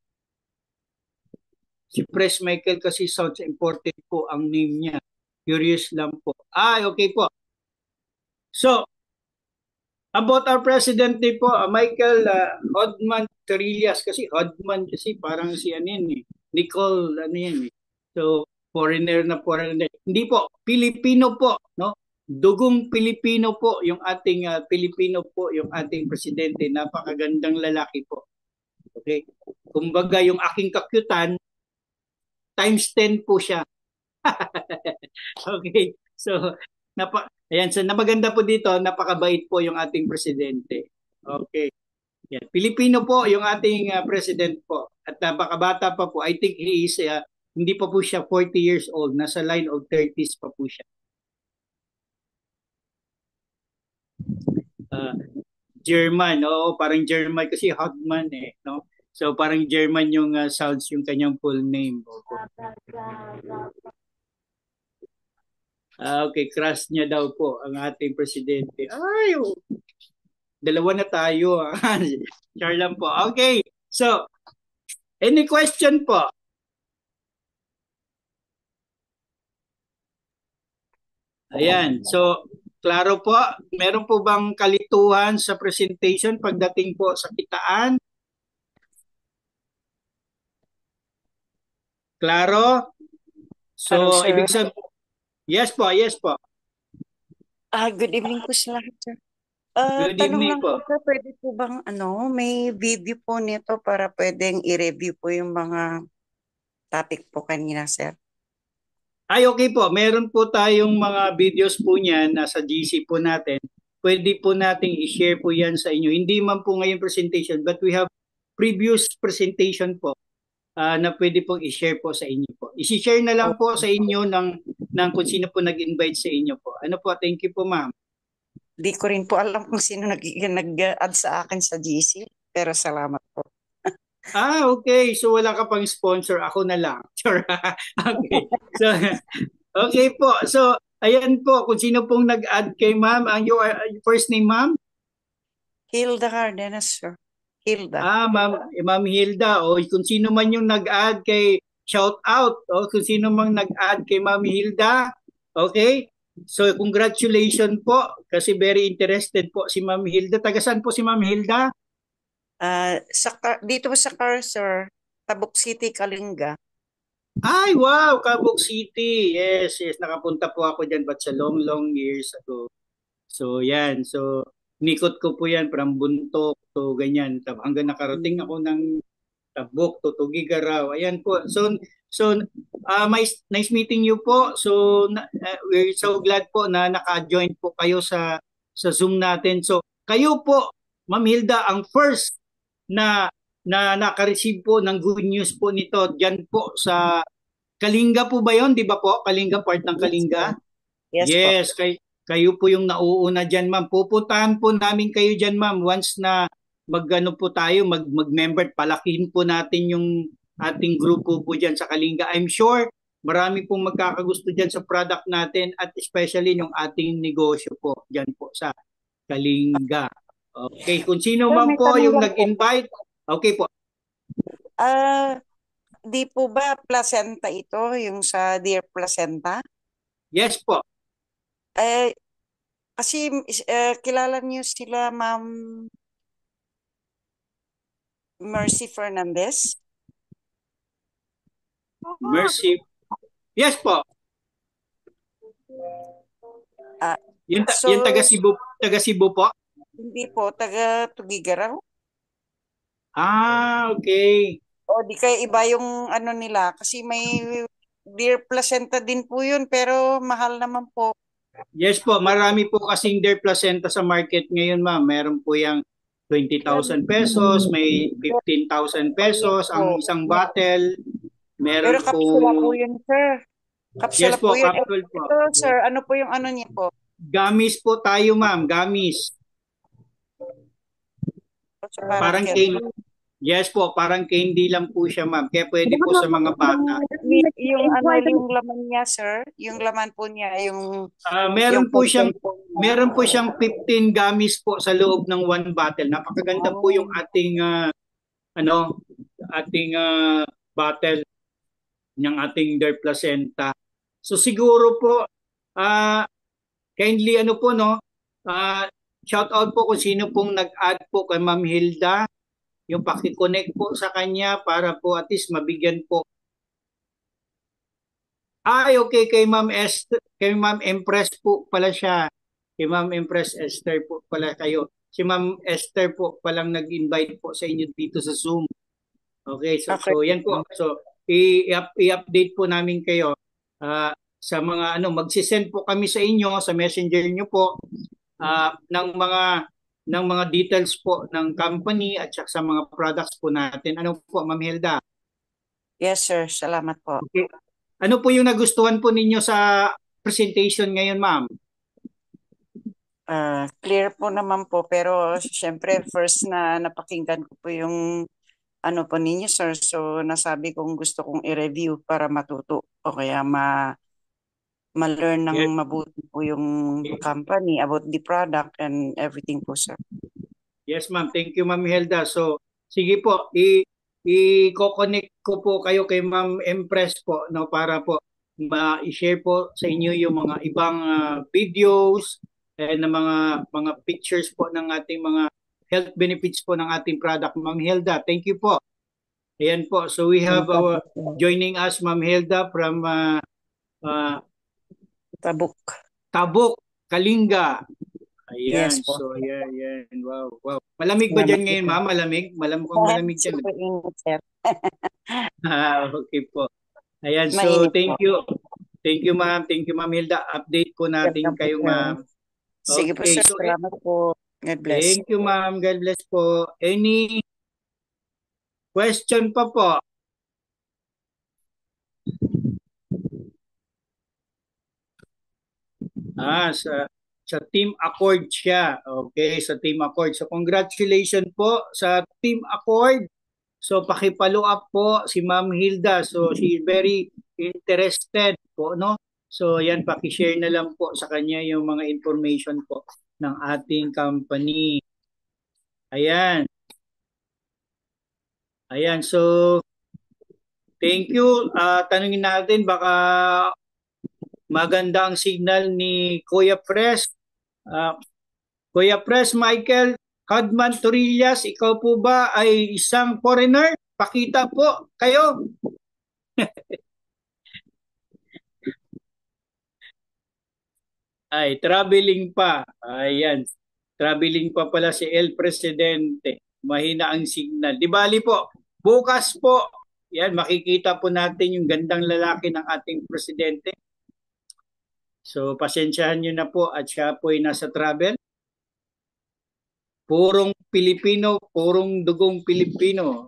Si Press Michael kasi sounds imported po ang name niya. Curious lang po. Okay po. So, about our president din po, Michael Hodman Carillas, kasi Hodman kasi parang si ano yan eh. Nicole, ano yan eh. So, foreigner. Hindi po, Pilipino po, no? Dugong Pilipino po yung ating Pilipino po yung ating presidente, napakagandang lalaki po. Okay? Kumbaga yung aking kakyutan times 10 po siya. Okay. So ayan, so napaganda po dito, napakabait po yung ating presidente. Okay. Yan. Pilipino po yung ating president po at napakabata pa po. I think he is hindi pa po siya 40 years old, nasa line of 30s pa po siya. German. Oo, parang German kasi Hotman eh, no? So parang German yung sounds yung kanyang full name. Opo. Okay, crush niya daw po ang ating presidente. Ay, dalawa na tayo. Char lang po. Okay, so any question po? Ayan, so klaro po, meron po bang kalituhan sa presentation pagdating po sa kitaan? Klaro? Hello, So, sir. ibig sabihin, yes po, yes po. Good evening po sa lahat, sir. Good Tanong evening lang po. po, sir, pwede po bang may video po nito para pwedeng i-review po yung mga topic po kanina, sir? Ay, okay po. Meron po tayong mga videos po niyan nasa GC po natin. Pwede po nating i-share po yan sa inyo. Hindi man po ngayon presentation, but we have previous presentation po na pwede pong i-share po sa inyo po. I-share na lang po sa inyo ng kung sino po nag-invite sa inyo po. Ano po? Thank you po, ma'am. Di ko rin po alam kung sino nag-add sa akin sa GC, pero salamat po. Okay. So wala ka pang sponsor. Ako na lang. Sure. Okay. So, okay po. So, ayan po. Kung sino pong nag-add kay ma'am. Ang your first name, ma'am? Hilda Cardenas, sir. Hilda. Ma'am Hilda. O kung sino man yung nag-add kay shout out. O kung sino man nag-add kay ma'am Hilda. Okay? So, congratulations po. Kasi very interested po si ma'am Hilda. Taga saan po si ma'am Hilda? Dito po sa car, sir. Tabuk City, Kalinga. Ay, wow! Cabog City. Yes, yes. Nakapunta po ako dyan but sa long, long years ago. So, yan. So, nikot ko po yan from Buntok to ganyan. Hanggang nakarating ako ng Tabuk to Tugigaraw. Ayan po. So nice meeting you po. So, we're so glad po na naka-join po kayo sa Zoom natin. So, kayo po, Ma'am Hilda, ang first na naka-receive po ng good news po nito diyan po sa Kalinga po ba 'yon? Di ba po? Kalinga, part ng Kalinga? Yes po. Kayo po yung nauuna diyan, ma'am. Pupuntahan po namin kayo diyan, ma'am, once na magano po tayo, mag-member, palakihin po natin yung ating grupo po diyan sa Kalinga. I'm sure marami pong magkakagusto diyan sa product natin at especially yung ating negosyo po diyan po sa Kalinga. Okay, kung sino Sir, man may po tanong yung lang po. nag-invite, okay po. Di po ba placenta ito, yung sa Dear Placenta? Yes po. Kasi kilala niyo sila, Ma'am Mercy Fernandez? Mercy. Yes po. Yung taga Cebu po? Hindi po, taga Tugigaraw. Okay. O di kaya iba yung ano nila kasi may Dear Placenta din po yun pero mahal naman po. Yes po, marami po kasing Dear Placenta sa market ngayon, ma'am. Meron po yung 20,000 pesos, may 15,000 pesos ang isang bottle. Meron Pero kapsula po po. yun, sir. Kapsula Yes po, yun. capsule po. Ito, sir, ano po yung ano niya po? Gamis po tayo, ma'am. Gamis. So, Parang candy. Yes po, parang candy lang po siya, ma'am. Kaya pwede po sa mga bata. Yung laman niya, sir, yung laman po niya, meron po siyang 15 gamis po sa loob ng one bottle. Napakaganda po yung ating bottle ng ating Dear Placenta. So siguro po kindly shout out po kung sino pong nag-add po kay Ma'am Hilda, yung paki-connect po sa kanya para po at least mabigyan po. Okay, kay Ma'am Empress po pala siya. Kay Ma'am Empress Esther po pala kayo. Si Ma'am Esther po palang nag-invite po sa inyo dito sa Zoom. Okay, so yan po. So i-update po namin kayo sa mga magsisend po kami sa inyo sa messenger niyo po ng mga details po ng company at saka sa mga products po natin. Ano po, Ma'am Hilda? Yes, sir. Salamat po. Okay. Ano po yung nagustuhan po ninyo sa presentation ngayon, ma'am? Clear po naman po, pero syempre first na napakinggan ko po yung ano po ninyo, sir. So nasabi kong gusto kong i-review para matuto o kaya ma-learn ng Yes, mabuti po yung company about the product and everything po, sir. yes ma'am. Thank you, Ma'am Helda. So, sige po, i-connect ko po kayo kay Ma'am Empress po, no, para po i-share po sa inyo yung mga ibang videos and mga pictures po ng ating mga health benefits po ng ating product. Ma'am Helda, thank you po. Ayan po. So we have our joining us Ma'am Helda from Tabuk. Tabuk, Kalinga. Ayan, Yes po. so ayan. Wow, wow. Malamig ba dyan ngayon, ma'am? Malamig? Malamig dyan. Super init, sir. Okay po. Ayan, so Mainit thank po. you. Thank you, ma'am. Thank you, Ma'am Hilda. Update po natin Welcome po, kayo, sir. ma'am. Sige po, Okay, sir. so Salamat po. God bless. thank you, ma'am. God bless po. Any question pa po? Sa Team Accord siya. Okay, sa Team Accord. So congratulations po sa Team Accord. So paki-follow up po si Ma'am Hilda. So she very interested po, no? So yan, paki-share na lang po sa kanya yung mga information po ng ating company. Ayan. Ayan, so thank you. Tanungin natin, baka maganda ang signal ni Kuya Pres. Kuya Pres Michael Hadman Torillas, ikaw po ba ay isang foreigner? Pakita po kayo. Ay, traveling pa. Ayan. Traveling pa pala si El Presidente. Mahina ang signal. Di bali po, bukas po, yan, makikita po natin yung gandang lalaki ng ating Presidente. So, pasensyahan nyo na po at siya po ay nasa travel. Purong Pilipino, purong dugong Pilipino.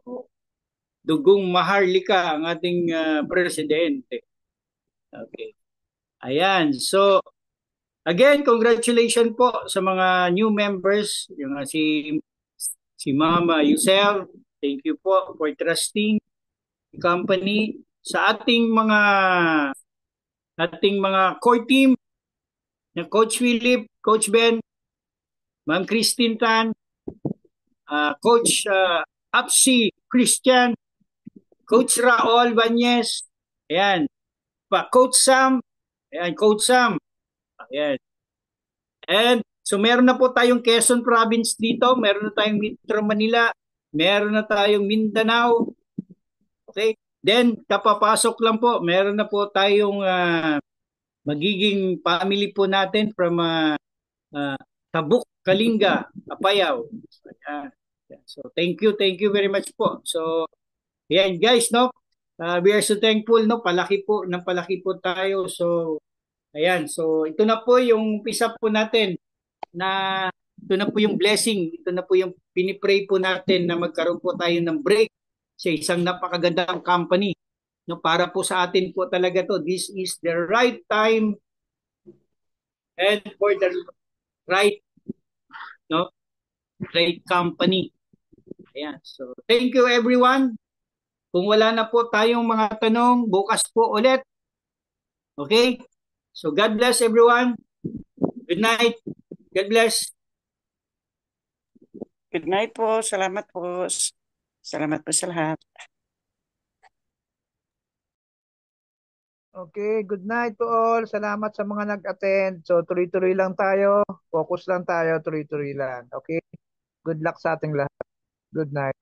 Dugong Maharlika ang ating Presidente. Okay. Ayan. So, again, congratulations po sa mga new members, yung si Mama Yusel. Thank you po for trusting the company sa ating mga core team na Coach Philip, Coach Ben, Ma'am Christine Tan, Coach Apsi Christian, Coach Raul Banyes, ayan, Coach Sam, ayan, Coach Sam, ayan. And so meron na po tayong Quezon Province dito, meron na tayong Metro Manila, meron na tayong Mindanao. Okay? Then kapapasok lang po, meron na po tayong magiging family po natin from Tabuk, Kalinga, Apayao. Ayan. So thank you very much po. So ayan guys, no? We are so thankful, no? Palaki po tayo. So ayan, so ito na po yung umpisa po natin na ito na po yung blessing, ito na po yung pinipray po natin na magkaroon po tayo ng break sa isang napakagandang company. No, para po sa atin po talaga to. This is the right time and for the right right company. Ayan. So thank you everyone. Kung wala na po tayong mga tanong, bukas po ulit. Okay? So God bless everyone. Good night. God bless. Good night po. Salamat po. Salamat po sa lahat. Okay, good night to all. Salamat sa mga nag-attend. So tuloy-tuloy lang tayo. Focus lang tayo, tuloy-tuloy lang. Okay? Good luck sa ating lahat. Good night.